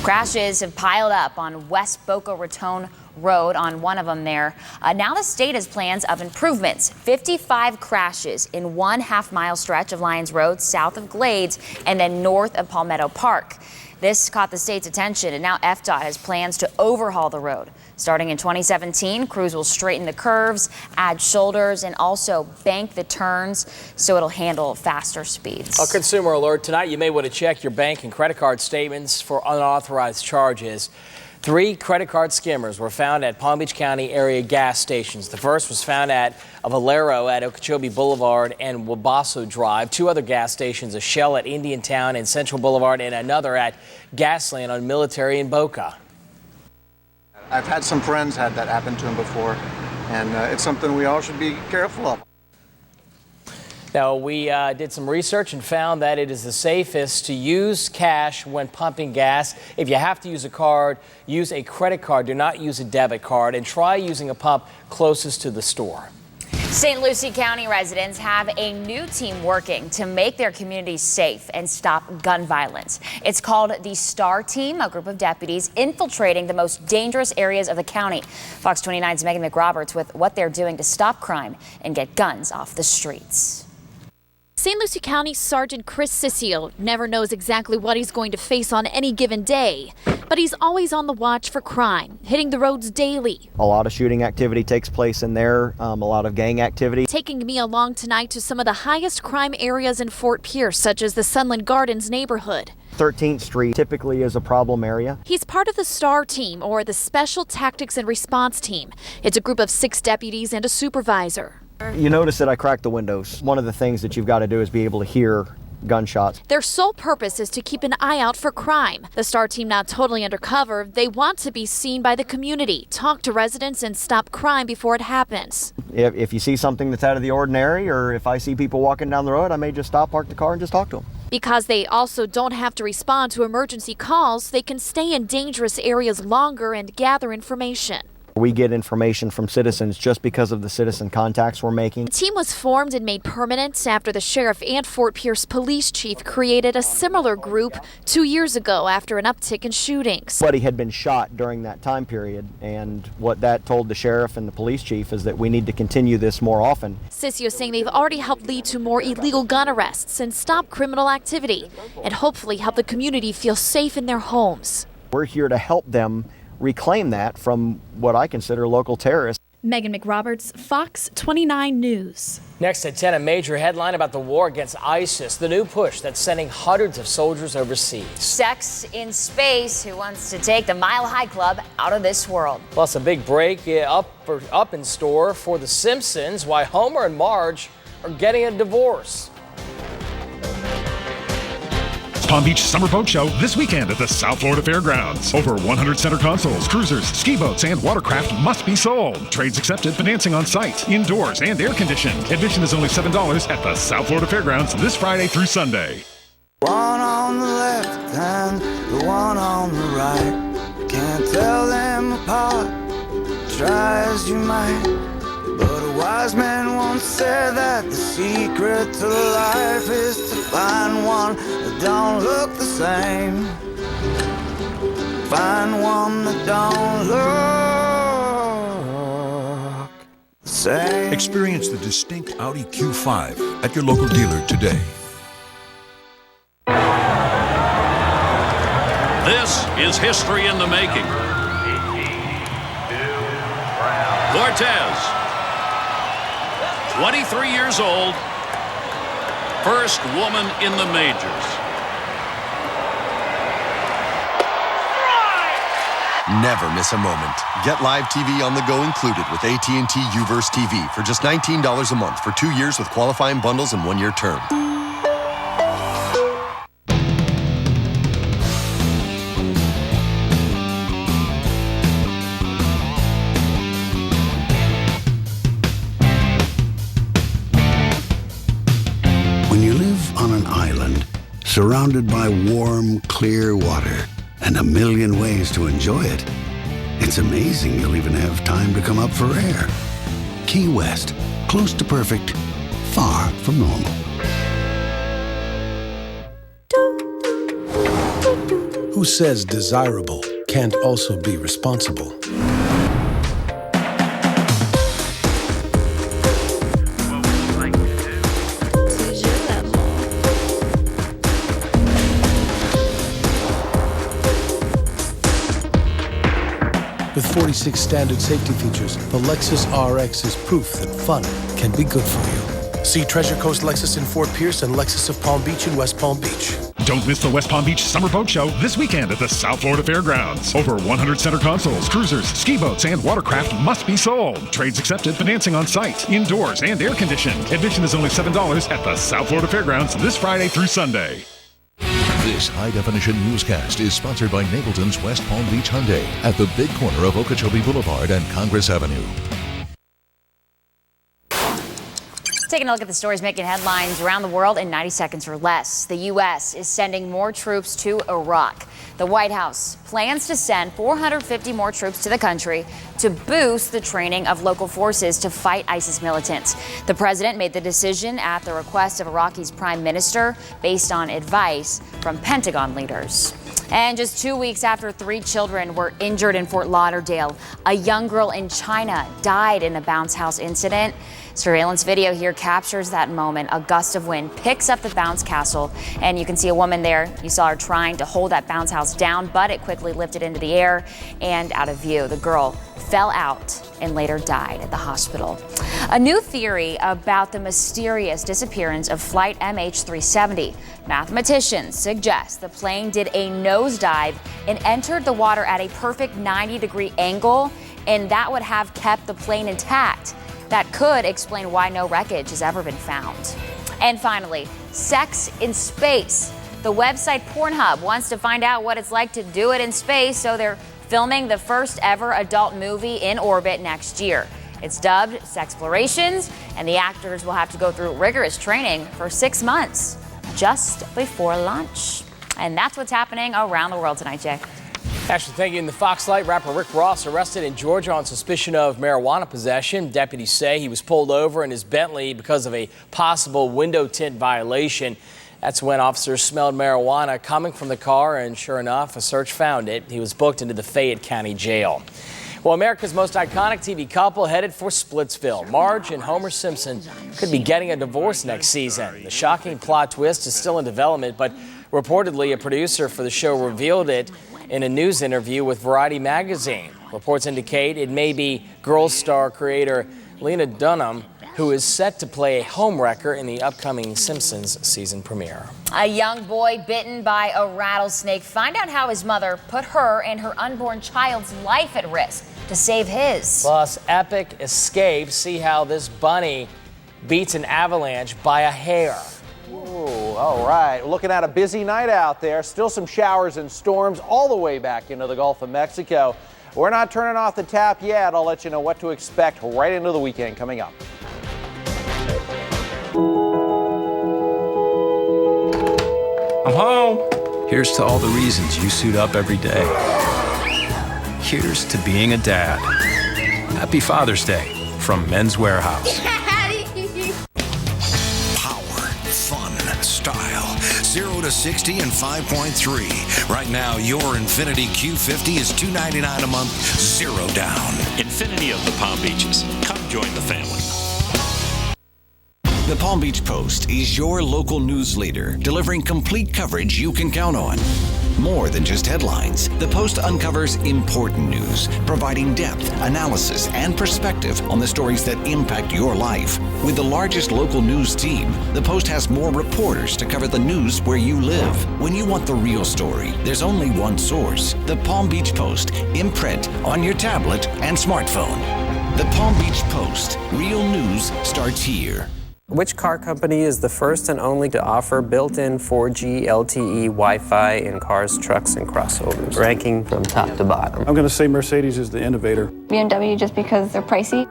Crashes have piled up on West Boca Raton Road, on one of them there. Now the state has plans of improvements. 55 crashes in 1/2 mile stretch of Lyons Road south of Glades and then north of Palmetto Park. This caught the state's attention, and now FDOT has plans to overhaul the road. Starting in 2017, crews will straighten the curves, add shoulders, and also bank the turns so it'll handle faster speeds. A consumer alert tonight. You may want to check your bank and credit card statements for unauthorized charges. 3 credit card skimmers were found at Palm Beach County area gas stations. The first was found at a Valero at Okeechobee Boulevard and Wabasso Drive. 2 other gas stations, a Shell at Indian Town and Central Boulevard, and another at Gasland on Military in Boca. I've had some friends had that happen to them before, and it's something we all should be careful of. Now, we did some research and found that it is the safest to use cash when pumping gas. If you have to use a card, use a credit card. Do not use a debit card, and try using a pump closest to the store. St. Lucie County residents have a new team working to make their communities safe and stop gun violence. It's called the STAR Team, a group of deputies infiltrating the most dangerous areas of the county. Fox 29's Megan McRoberts with what they're doing to stop crime and get guns off the streets. St. Lucie County Sergeant Chris Sissio never knows exactly what he's going to face on any given day, but he's always on the watch for crime, hitting the roads daily. A lot of shooting activity takes place in there, a lot of gang activity. Taking me along tonight to some of the highest crime areas in Fort Pierce, such as the Sunland Gardens neighborhood. 13th Street typically is a problem area. He's part of the STAR Team, or the Special Tactics and Response Team. It's a group of 6 deputies and a supervisor. You notice that I cracked the windows. One of the things that you've got to do is be able to hear gunshots. Their sole purpose is to keep an eye out for crime. The STAR Team not totally undercover. They want to be seen by the community, talk to residents, and stop crime before it happens. If you see something that's out of the ordinary, or if I see people walking down the road, I may just stop, park the car, and just talk to them. Because they also don't have to respond to emergency calls, they can stay in dangerous areas longer and gather information. We get information from citizens just because of the citizen contacts we're making. The team was formed and made permanent after the sheriff and Fort Pierce police chief created a similar group 2 years ago after an uptick in shootings. Somebody had been shot during that time period, and what that told the sheriff and the police chief is that we need to continue this more often. Sissio saying they've already helped lead to more illegal gun arrests and stop criminal activity, and hopefully help the community feel safe in their homes. We're here to help them reclaim that from what I consider local terrorists. Megan McRoberts, Fox 29 News. Next at 10, a major headline about the war against ISIS, the new push that's sending hundreds of soldiers overseas. Sex in space, who wants to take the Mile High Club out of this world? Plus a big break up in store for The Simpsons, why Homer and Marge are getting a divorce. Palm Beach Summer Boat Show this weekend at the South Florida Fairgrounds. Over 100 center consoles, cruisers, ski boats, and watercraft must be sold. Trades accepted, financing on site, indoors, and air conditioned. Admission is only $7 at the South Florida Fairgrounds this Friday through Sunday. One on the left and the one on the right. Can't tell them apart, try as you might. But a wise man once said that the secret to life is to find one that don't look the same. Find one that don't look the same. Experience the distinct Audi Q5 at your local dealer today. This is history in the making. Cortez, 23 years old, first woman in the majors. Never miss a moment. Get live TV on the go included with AT&T UVerse TV for just $19 a month for 2 years with qualifying bundles and 1-year term. Surrounded by warm, clear water and a million ways to enjoy it, it's amazing you'll even have time to come up for air. Key West. Close to perfect, far from normal. Who says desirable can't also be responsible? With 46 standard safety features, the Lexus RX is proof that fun can be good for you. See Treasure Coast Lexus in Fort Pierce and Lexus of Palm Beach in West Palm Beach. Don't miss the West Palm Beach Summer Boat Show this weekend at the South Florida Fairgrounds. Over 100 center consoles, cruisers, ski boats, and watercraft must be sold. Trades accepted, financing on site, indoors and air conditioned. Admission is only $7 at the South Florida Fairgrounds this Friday through Sunday. This high-definition newscast is sponsored by Napleton's West Palm Beach Hyundai at the big corner of Okeechobee Boulevard and Congress Avenue. Taking a look at the stories making headlines around the world in 90 seconds or less. The U.S. is sending more troops to Iraq. The White House plans to send 450 more troops to the country to boost the training of local forces to fight ISIS militants. The president made the decision at the request of Iraqi's prime minister based on advice from Pentagon leaders. And just 2 weeks after 3 children were injured in Fort Lauderdale, a young girl in China died in a bounce house incident. Surveillance video here captures that moment. A gust of wind picks up the bounce castle, and you can see a woman there. You saw her trying to hold that bounce house down, but it quickly lifted into the air and out of view. The girl fell out and later died at the hospital. A new theory about the mysterious disappearance of Flight MH370. Mathematicians suggest the plane did a nosedive and entered the water at a perfect 90-degree angle, and that would have kept the plane intact. That could explain why no wreckage has ever been found. And finally, sex in space. The website Pornhub wants to find out what it's like to do it in space, so they're filming the first ever adult movie in orbit next year. It's dubbed Sexplorations, and the actors will have to go through rigorous training for 6 months just before launch. And that's what's happening around the world tonight, Jay. Ashley, thank you. In the Fox Light, rapper Rick Ross arrested in Georgia on suspicion of marijuana possession. Deputies say he was pulled over in his Bentley because of a possible window tint violation. That's when officers smelled marijuana coming from the car, and sure enough, a search found it. He was booked into the Fayette County Jail. Well, America's most iconic TV couple headed for Splitsville. Marge and Homer Simpson could be getting a divorce next season. The shocking plot twist is still in development, but reportedly a producer for the show revealed it in a news interview with Variety magazine. Reports indicate it may be Girls star creator Lena Dunham, who is set to play a homewrecker in the upcoming Simpsons season premiere. A young boy bitten by a rattlesnake. Find out how his mother put her and her unborn child's life at risk to save his. Plus, epic escape. See how this bunny beats an avalanche by a hair. Ooh, all right. Looking at a busy night out there. Still some showers and storms all the way back into the Gulf of Mexico. We're not turning off the tap yet. I'll let you know what to expect right into the weekend coming up. I'm home. Here's to all the reasons you suit up every day. Here's to being a dad. Happy Father's Day from Men's Warehouse. Style. 0 to 60 in 5.3. Right now, your Infiniti Q50 is $299 a month, 0 down. Infiniti of the Palm Beaches. Come join the family. The Palm Beach Post is your local news leader, delivering complete coverage you can count on. More than just headlines, the Post uncovers important news, providing depth, analysis, and perspective on the stories that impact your life. With the largest local news team, the Post has more reporters to cover the news where you live. When you want the real story, there's only one source: the Palm Beach Post, in print, on your tablet and smartphone. The Palm Beach Post. Real news starts here. Which car company is the first and only to offer built-in 4G LTE Wi-Fi in cars, trucks, and crossovers? Ranking from top to bottom. I'm going to say Mercedes is the innovator. BMW just because they're pricey.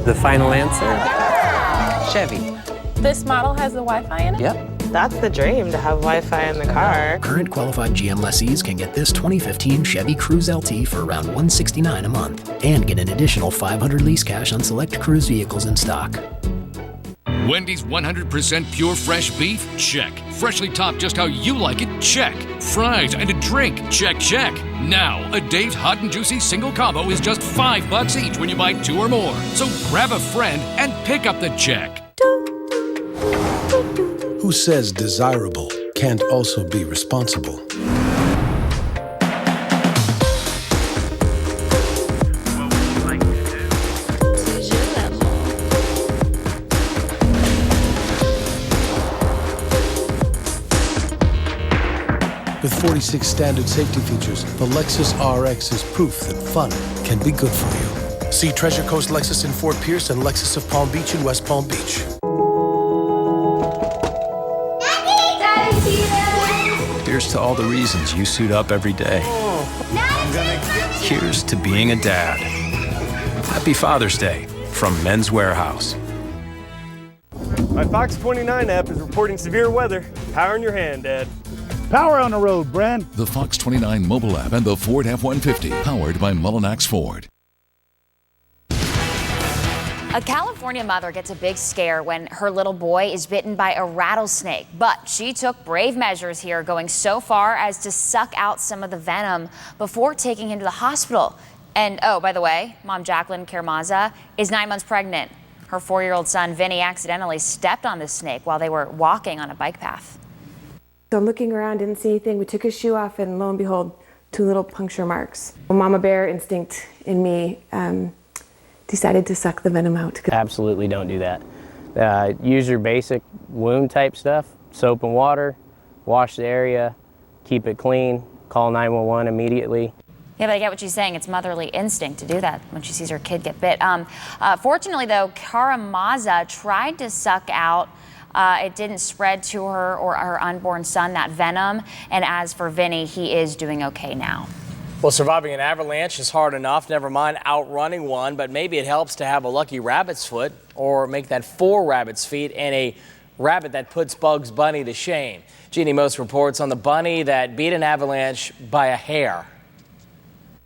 The final answer? Chevy. This model has the Wi-Fi in it? Yep. That's the dream, to have Wi-Fi in the car. Current qualified GM lessees can get this 2015 Chevy Cruze LT for around $169 a month and get an additional $500 lease cash on select Cruze vehicles in stock. Wendy's 100% pure fresh beef? Check. Freshly topped just how you like it? Check. Fries and a drink? Check, check. Now, a Dave's Hot and Juicy single combo is just $5 each when you buy 2 or more. So grab a friend and pick up the check. Who says desirable can't also be responsible? With 46 standard safety features, the Lexus RX is proof that fun can be good for you. See Treasure Coast Lexus in Fort Pierce and Lexus of Palm Beach in West Palm Beach. Here's to all the reasons you suit up every day. Here's to being a dad. Happy Father's Day from Men's Warehouse. My Fox 29 app is reporting severe weather. Power in your hand, Dad. Power on the road, Brand. The Fox 29 mobile app and the Ford F-150, powered by Mullinax Ford. A California mother gets a big scare when her little boy is bitten by a rattlesnake, but she took brave measures here, going so far as to suck out some of the venom before taking him to the hospital. And oh, by the way, mom Jacqueline Carmaza is 9 months pregnant. Her 4-year-old son Vinny accidentally stepped on this snake while they were walking on a bike path. So I'm looking around, didn't see anything. We took his shoe off, and lo and behold, 2 little puncture marks. Mama bear instinct in me decided to suck the venom out. Absolutely don't do that. Use your basic wound type stuff, soap and water, wash the area, keep it clean, call 911 immediately. Yeah, but I get what she's saying. It's motherly instinct to do that when she sees her kid get bit. Fortunately, though, Carmaza tried to suck out. It didn't spread to her or her unborn son, that venom. And as for Vinny, he is doing okay now. Well, surviving an avalanche is hard enough, never mind outrunning one, but maybe it helps to have a lucky rabbit's foot or make that 4 rabbit's feet and a rabbit that puts Bugs Bunny to shame. Jeannie Most reports on the bunny that beat an avalanche by a hair.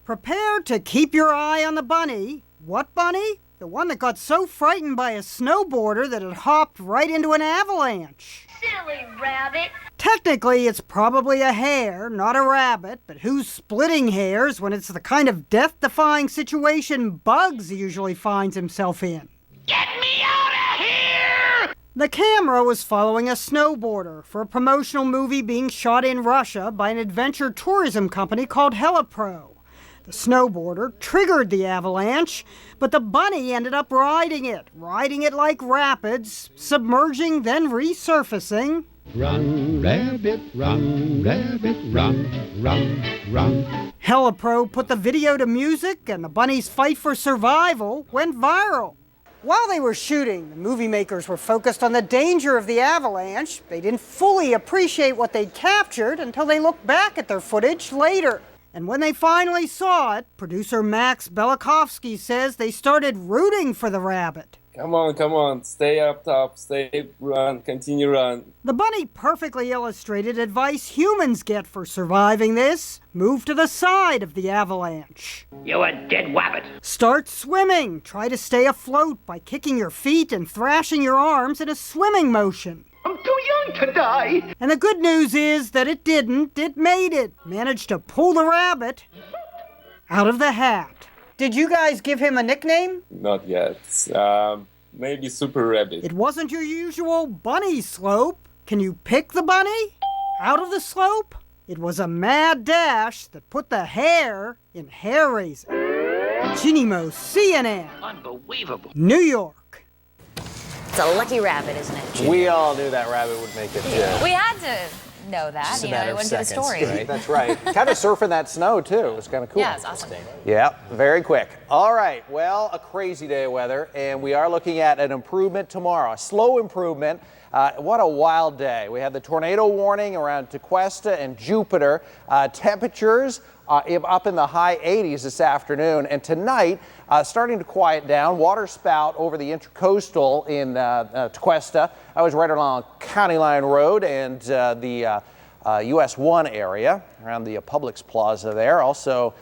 Prepare to keep your eye on the bunny. What bunny? The one that got so frightened by a snowboarder that it hopped right into an avalanche. Silly rabbit. Technically, it's probably a hare, not a rabbit, but who's splitting hairs when it's the kind of death-defying situation Bugs usually finds himself in? Get me out of here! The camera was following a snowboarder for a promotional movie being shot in Russia by an adventure tourism company called Helipro. The snowboarder triggered the avalanche, but the bunny ended up riding it like rapids, submerging, then resurfacing. Run, rabbit, run, run, run. Helipro put the video to music, and the bunny's fight for survival went viral. While they were shooting, the movie makers were focused on the danger of the avalanche. They didn't fully appreciate what they'd captured until they looked back at their footage later. And when they finally saw it, producer Max Belakovsky says they started rooting for the rabbit. Come on, stay up top, stay, run, continue run. The bunny perfectly illustrated advice humans get for surviving this. Move to the side of the avalanche. You're a dead wabbit. Start swimming. Try to stay afloat by kicking your feet and thrashing your arms in a swimming motion. I'm too young to die. And the good news is that it didn't. It made it. Managed to pull the rabbit out of the hat. Did you guys give him a nickname? Not yet. Maybe Super Rabbit. It wasn't your usual bunny slope. Can you pick the bunny out of the slope? It was a mad dash that put the hare in hair raising. Jeannie Mo, CNN. Unbelievable. New York. It's a lucky rabbit, isn't it? We all knew that rabbit would make it, too. We had to know that. Just a You know, matter it of went to the seconds, story. right? That's right. Kind of surfing that snow, too. It was kind of cool. Yeah, it's awesome. Yeah, very quick. All right, well, a crazy day of weather, and we are looking at an improvement tomorrow, a slow improvement. What a wild day. We have the tornado warning around Tequesta and Jupiter. Temperatures up in the high 80s this afternoon. And tonight, starting to quiet down. Water spout over the Intercoastal in Tequesta. I was right along County Line Road and the US 1 area around the Publix Plaza there. Also,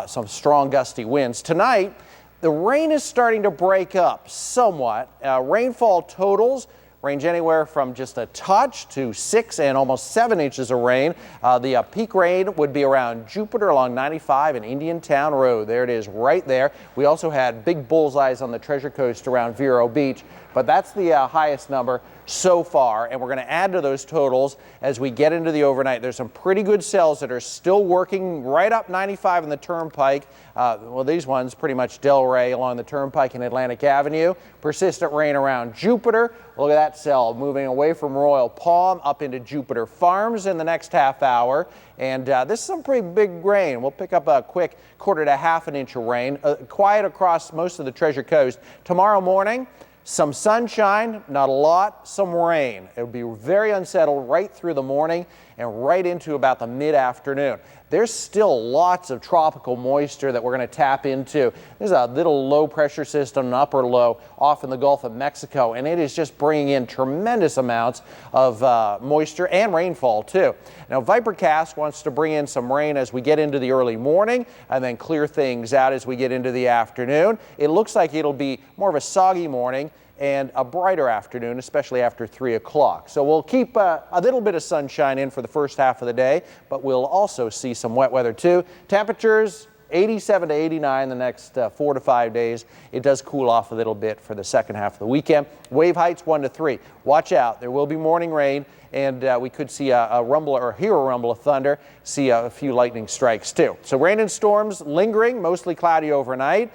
some strong gusty winds. Tonight, the rain is starting to break up somewhat. Rainfall totals range anywhere from just a touch to 6 and almost 7 inches of rain. The peak rain would be around Jupiter along 95 and Indiantown Road. There it is right there. We also had big bullseyes on the Treasure Coast around Vero Beach, but that's the highest number so far, and we're going to add to those totals as we get into the overnight. There's some pretty good cells that are still working right up 95 in the Turnpike. Well, these ones pretty much Delray along the Turnpike and Atlantic Avenue. Persistent rain around Jupiter. Look at that cell moving away from Royal Palm up into Jupiter Farms in the next half hour. And this is some pretty big rain. We'll pick up a quick quarter to half an inch of rain. Quiet across most of the Treasure Coast. Tomorrow morning, some sunshine, not a lot, some rain. It'll be very unsettled right through the morning and right into about the mid-afternoon. There's still lots of tropical moisture that we're going to tap into. There's a little low pressure system, an upper low off in the Gulf of Mexico, and it is just bringing in tremendous amounts of moisture and rainfall too. Now, Vipercast wants to bring in some rain as we get into the early morning and then clear things out as we get into the afternoon. It looks like it'll be more of a soggy morning and a brighter afternoon, especially after 3 o'clock. So we'll keep a little bit of sunshine in for the first half of the day, but we'll also see some wet weather too. Temperatures 87 to 89 the next 4 to 5 days. It does cool off a little bit for the second half of the weekend. Wave heights 1 to 3. Watch out. There will be morning rain, and we could see a rumble or hear a rumble of thunder, see a few lightning strikes too. So rain and storms lingering, mostly cloudy overnight.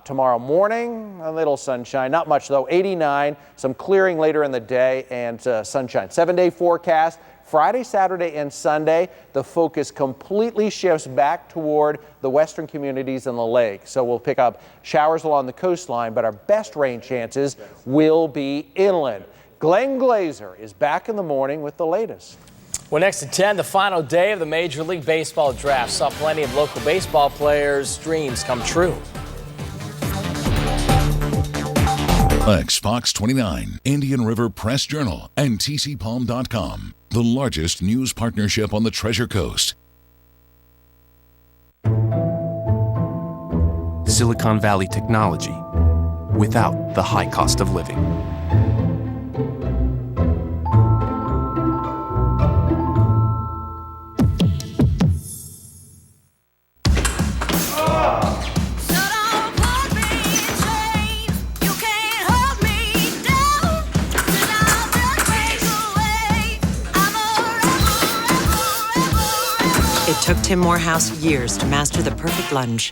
Tomorrow morning, a little sunshine, not much though, 89, some clearing later in the day and sunshine. 7-day forecast, Friday, Saturday, and Sunday, the focus completely shifts back toward the western communities and the lake. So we'll pick up showers along the coastline, but our best rain chances will be inland. Glenn Glazer is back in the morning with the latest. Well, next at 10, the final day of the Major League Baseball draft saw plenty of local baseball players' dreams come true. Fox 29, Indian River Press Journal, and TCPalm.com, the largest news partnership on the Treasure Coast. Silicon Valley technology without the high cost of living. It took Tim Morehouse years to master the perfect lunge.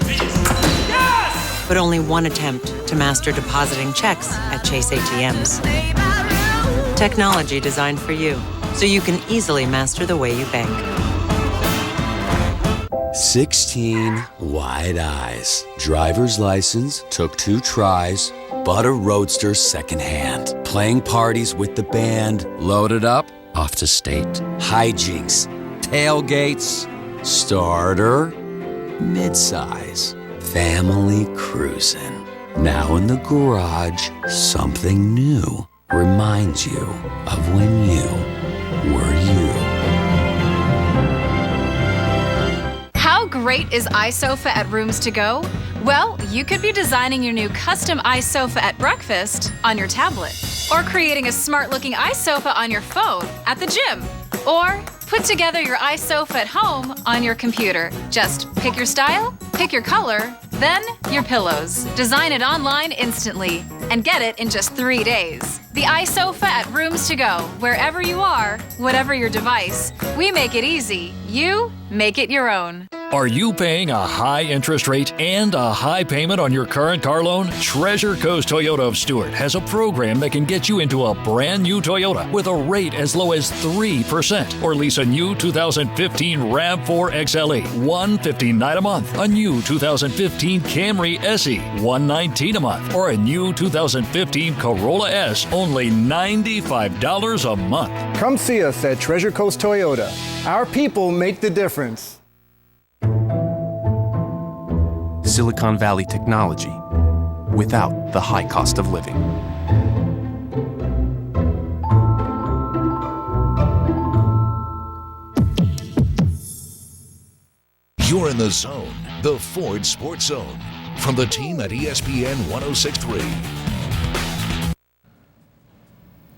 Yes! But only one attempt to master depositing checks at Chase ATMs. Technology designed for you, so you can easily master the way you bank. 16 wide eyes. Driver's license took 2 tries. Bought a Roadster secondhand. Playing parties with the band. Loaded up, off to state. Hijinks. Tailgates, starter, midsize, family cruising. Now in the garage, something new reminds you of when you were you. How great is iSofa at Rooms To Go? Well, you could be designing your new custom iSofa at breakfast on your tablet, or creating a smart-looking iSofa on your phone at the gym, or put together your iSofa at home on your computer. Just pick your style, pick your color, then your pillows. Design it online instantly and get it in just 3 days. The iSofa at Rooms To Go. Wherever you are, whatever your device, we make it easy. You make it your own. Are you paying a high interest rate and a high payment on your current car loan? Treasure Coast Toyota of Stewart has a program that can get you into a brand new Toyota with a rate as low as 3%. Or lease a new 2015 RAV4 XLE, $159 a month. A new 2015 Camry SE, $119 a month. Or a new 2015 Corolla S, only $95 a month. Come see us at Treasure Coast Toyota. Our people make the difference. Silicon Valley technology without the high cost of living. You're in the zone, the Ford Sports Zone, from the team at ESPN 106.3.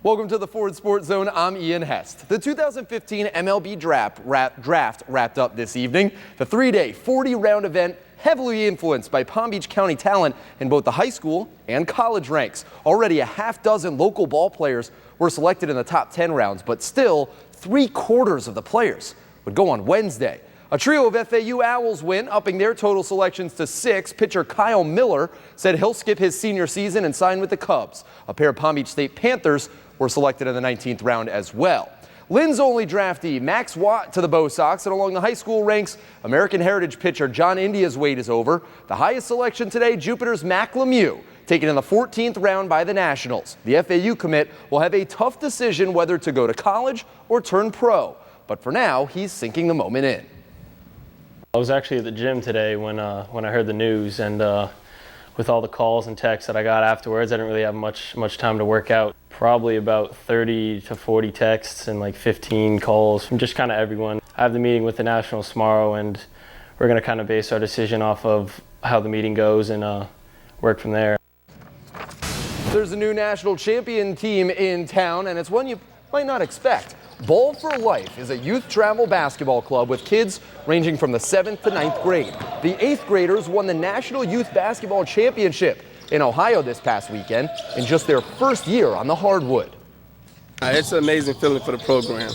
Welcome to the Ford Sports Zone. I'm Ian Hest. The 2015 MLB draft wrapped up this evening. The 3-day, 40-round event heavily influenced by Palm Beach County talent in both the high school and college ranks. Already a half dozen local ball players were selected in the top 10 rounds, but still 3/4 of the players would go on Wednesday. A trio of FAU Owls win, upping their total selections to 6. Pitcher Kyle Miller said he'll skip his senior season and sign with the Cubs. A pair of Palm Beach State Panthers were selected in the 19th round as well. Lynn's only draftee, Max Watt, to the Bo Sox, and along the high school ranks, American Heritage pitcher John India's wait is over. The highest selection today, Jupiter's Mac Lemieux, taken in the 14th round by the Nationals. The FAU commit will have a tough decision whether to go to college or turn pro, but for now, he's sinking the moment in. I was actually at the gym today when I heard the news, and with all the calls and texts that I got afterwards, I didn't really have much time to work out. Probably about 30 to 40 texts and like 15 calls from just kind of everyone. I have the meeting with the Nationals tomorrow, and we're going to kind of base our decision off of how the meeting goes and work from there. There's a new national champion team in town, and it's one you might not expect. Ball for Life is a youth travel basketball club with kids ranging from the 7th to 9th grade. The 8th graders won the National Youth Basketball Championship in Ohio this past weekend in just their first year on the hardwood. It's an amazing feeling for the program.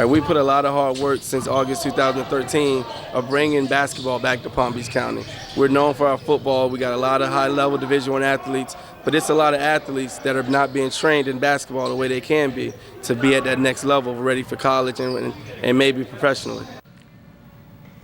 We put a lot of hard work since August 2013 of bringing basketball back to Palm Beach County. We're known for our football. We got a lot of high-level Division I athletes, but it's a lot of athletes that are not being trained in basketball the way they can be to be at that next level, ready for college and maybe professionally.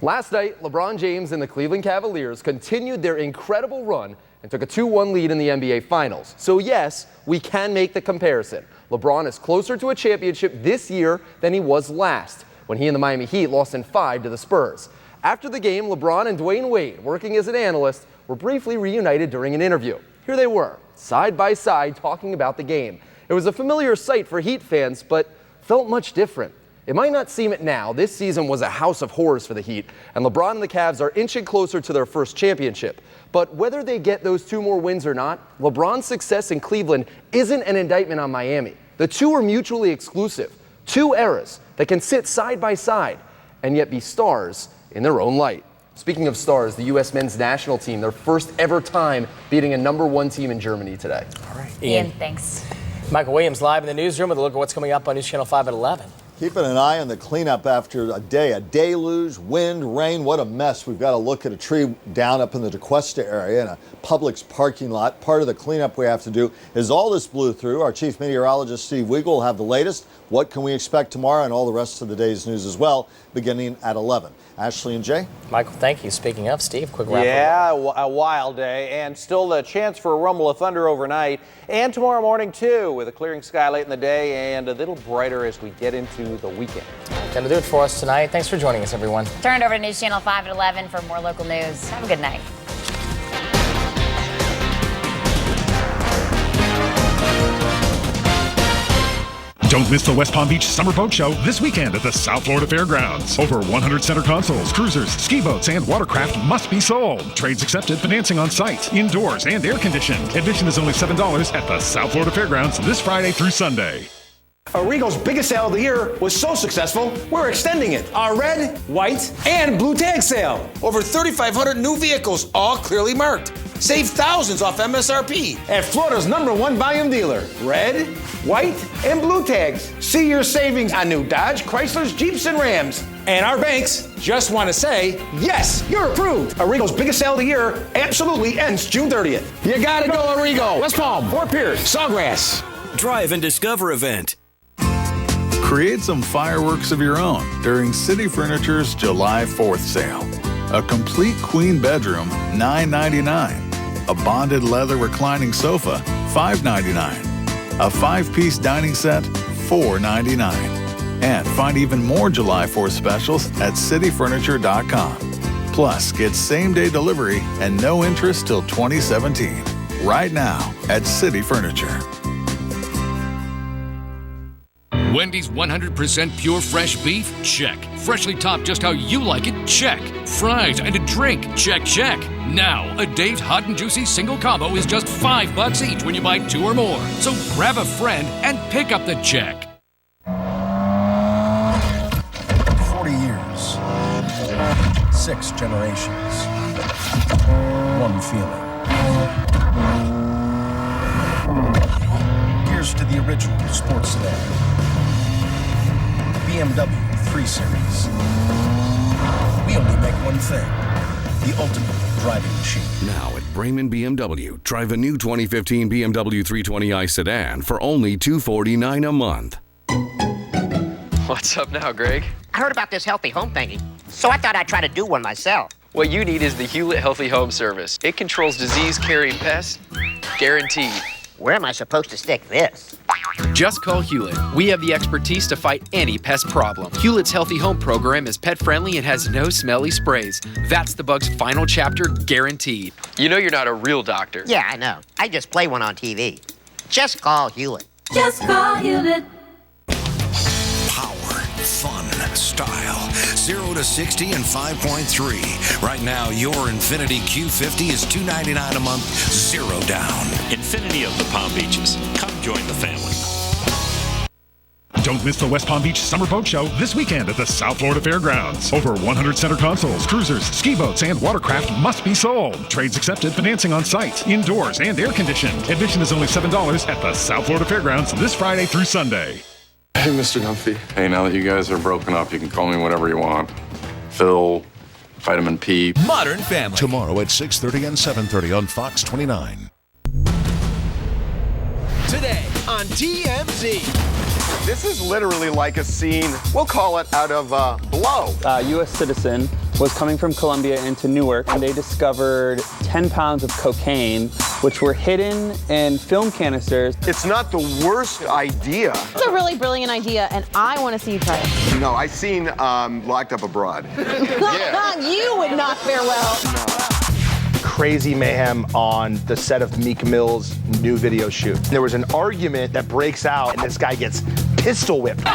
Last night, LeBron James and the Cleveland Cavaliers continued their incredible run and took a 2-1 lead in the NBA Finals. So yes, we can make the comparison. LeBron is closer to a championship this year than he was last, when he and the Miami Heat lost in 5 to the Spurs. After the game, LeBron and Dwayne Wade, working as an analyst, were briefly reunited during an interview. Here they were, side by side, talking about the game. It was a familiar sight for Heat fans, but felt much different. It might not seem it now. This season was a house of horrors for the Heat, and LeBron and the Cavs are inching closer to their first championship. But whether they get those 2 more wins or not, LeBron's success in Cleveland isn't an indictment on Miami. The two are mutually exclusive, 2 eras that can sit side by side and yet be stars in their own light. Speaking of stars, the U.S. men's national team, their first ever time beating a #1 team in Germany today. All right, Ian, thanks. Michael Williams live in the newsroom with a look at what's coming up on News Channel 5 at 11. Keeping an eye on the cleanup after a deluge, wind, rain. What a mess. We've got to look at a tree down up in the DeQuesta area in a Publix parking lot. Part of the cleanup we have to do is all this blew through. Our chief meteorologist, Steve Weigel, will have the latest. What can we expect tomorrow and all the rest of the day's news as well, beginning at 11. Ashley and Jay. Michael, thank you. Speaking of, Steve, quick wrap. Yeah, a wild day, and still the chance for a rumble of thunder overnight, and tomorrow morning too, with a clearing sky late in the day and a little brighter as we get into the weekend. Going to do it for us tonight. Thanks for joining us, everyone. Turn it over to News Channel 5 at 11 for more local news. Have a good night. Don't miss the West Palm Beach Summer Boat Show this weekend at the South Florida Fairgrounds. Over 100 center consoles, cruisers, ski boats, and watercraft must be sold. Trades accepted, financing on site, indoors, and air conditioned. Admission is only $7 at the South Florida Fairgrounds this Friday through Sunday. Arrigo's biggest sale of the year was so successful, we're extending it. Our red, white, and blue tag sale. Over 3,500 new vehicles, all clearly marked. Save thousands off MSRP at Florida's #1 volume dealer. Red, white, and blue tags. See your savings on new Dodge, Chryslers, Jeeps, and Rams. And our banks just want to say, yes, you're approved. Arrigo's biggest sale of the year absolutely ends June 30th. You gotta go Arrigo. West Palm, Fort Pierce, Sawgrass. Drive and Discover event. Create some fireworks of your own during City Furniture's July 4th sale. A complete queen bedroom, $9.99. A bonded leather reclining sofa, $5.99. A 5-piece dining set, $4.99. And find even more July 4th specials at cityfurniture.com. Plus, get same-day delivery and no interest till 2017. Right now at City Furniture. Wendy's 100% pure fresh beef? Check. Freshly topped just how you like it? Check. Fries and a drink? Check, check. Now, a Dave's Hot and Juicy single combo is just $5 each when you buy 2 or more. So grab a friend and pick up the check. 40 years. 6 generations. 1 feeling. Here's to the original sports sedan. BMW 3 Series. We only make one thing. The ultimate driving machine. Now at Braman BMW, drive a new 2015 BMW 320i sedan for only $249 a month. What's up now, Greg? I heard about this healthy home thingy, so I thought I'd try to do one myself. What you need is the Hewlett Healthy Home Service. It controls disease-carrying pests, guaranteed. Where am I supposed to stick this? Just call Hewlett. We have the expertise to fight any pest problem. Hewlett's Healthy Home program is pet-friendly and has no smelly sprays. That's the bug's final chapter, guaranteed. You know you're not a real doctor. Yeah, I know. I just play one on TV. Just call Hewlett. Just call Hewlett. Power, fun, style. 0 to 60 in 5.3. Right now, your Infiniti Q50 is $299 a month, 0 down. Infiniti of the Palm Beaches. Come join the family. Don't miss the West Palm Beach Summer Boat Show this weekend at the South Florida Fairgrounds. Over 100 center consoles, cruisers, ski boats, and watercraft must be sold. Trades accepted, financing on site, indoors, and air conditioned. Admission is only $7 at the South Florida Fairgrounds this Friday through Sunday. Hey, Mr. Dunphy. Hey, now that you guys are broken up, you can call me whatever you want. Phil, Vitamin P. Modern Family. Tomorrow at 6:30 and 7:30 on Fox 29. Today on TMZ. This is literally like a scene, we'll call it out of Blow. A U.S. citizen was coming from Colombia into Newark, and they discovered 10 pounds of cocaine, which were hidden in film canisters. It's not the worst idea. It's a really brilliant idea, and I want to see you try it. No, I seen Locked Up Abroad. You would not fare well. Crazy mayhem on the set of Meek Mill's new video shoot. There was an argument that breaks out, and this guy gets pistol whipped.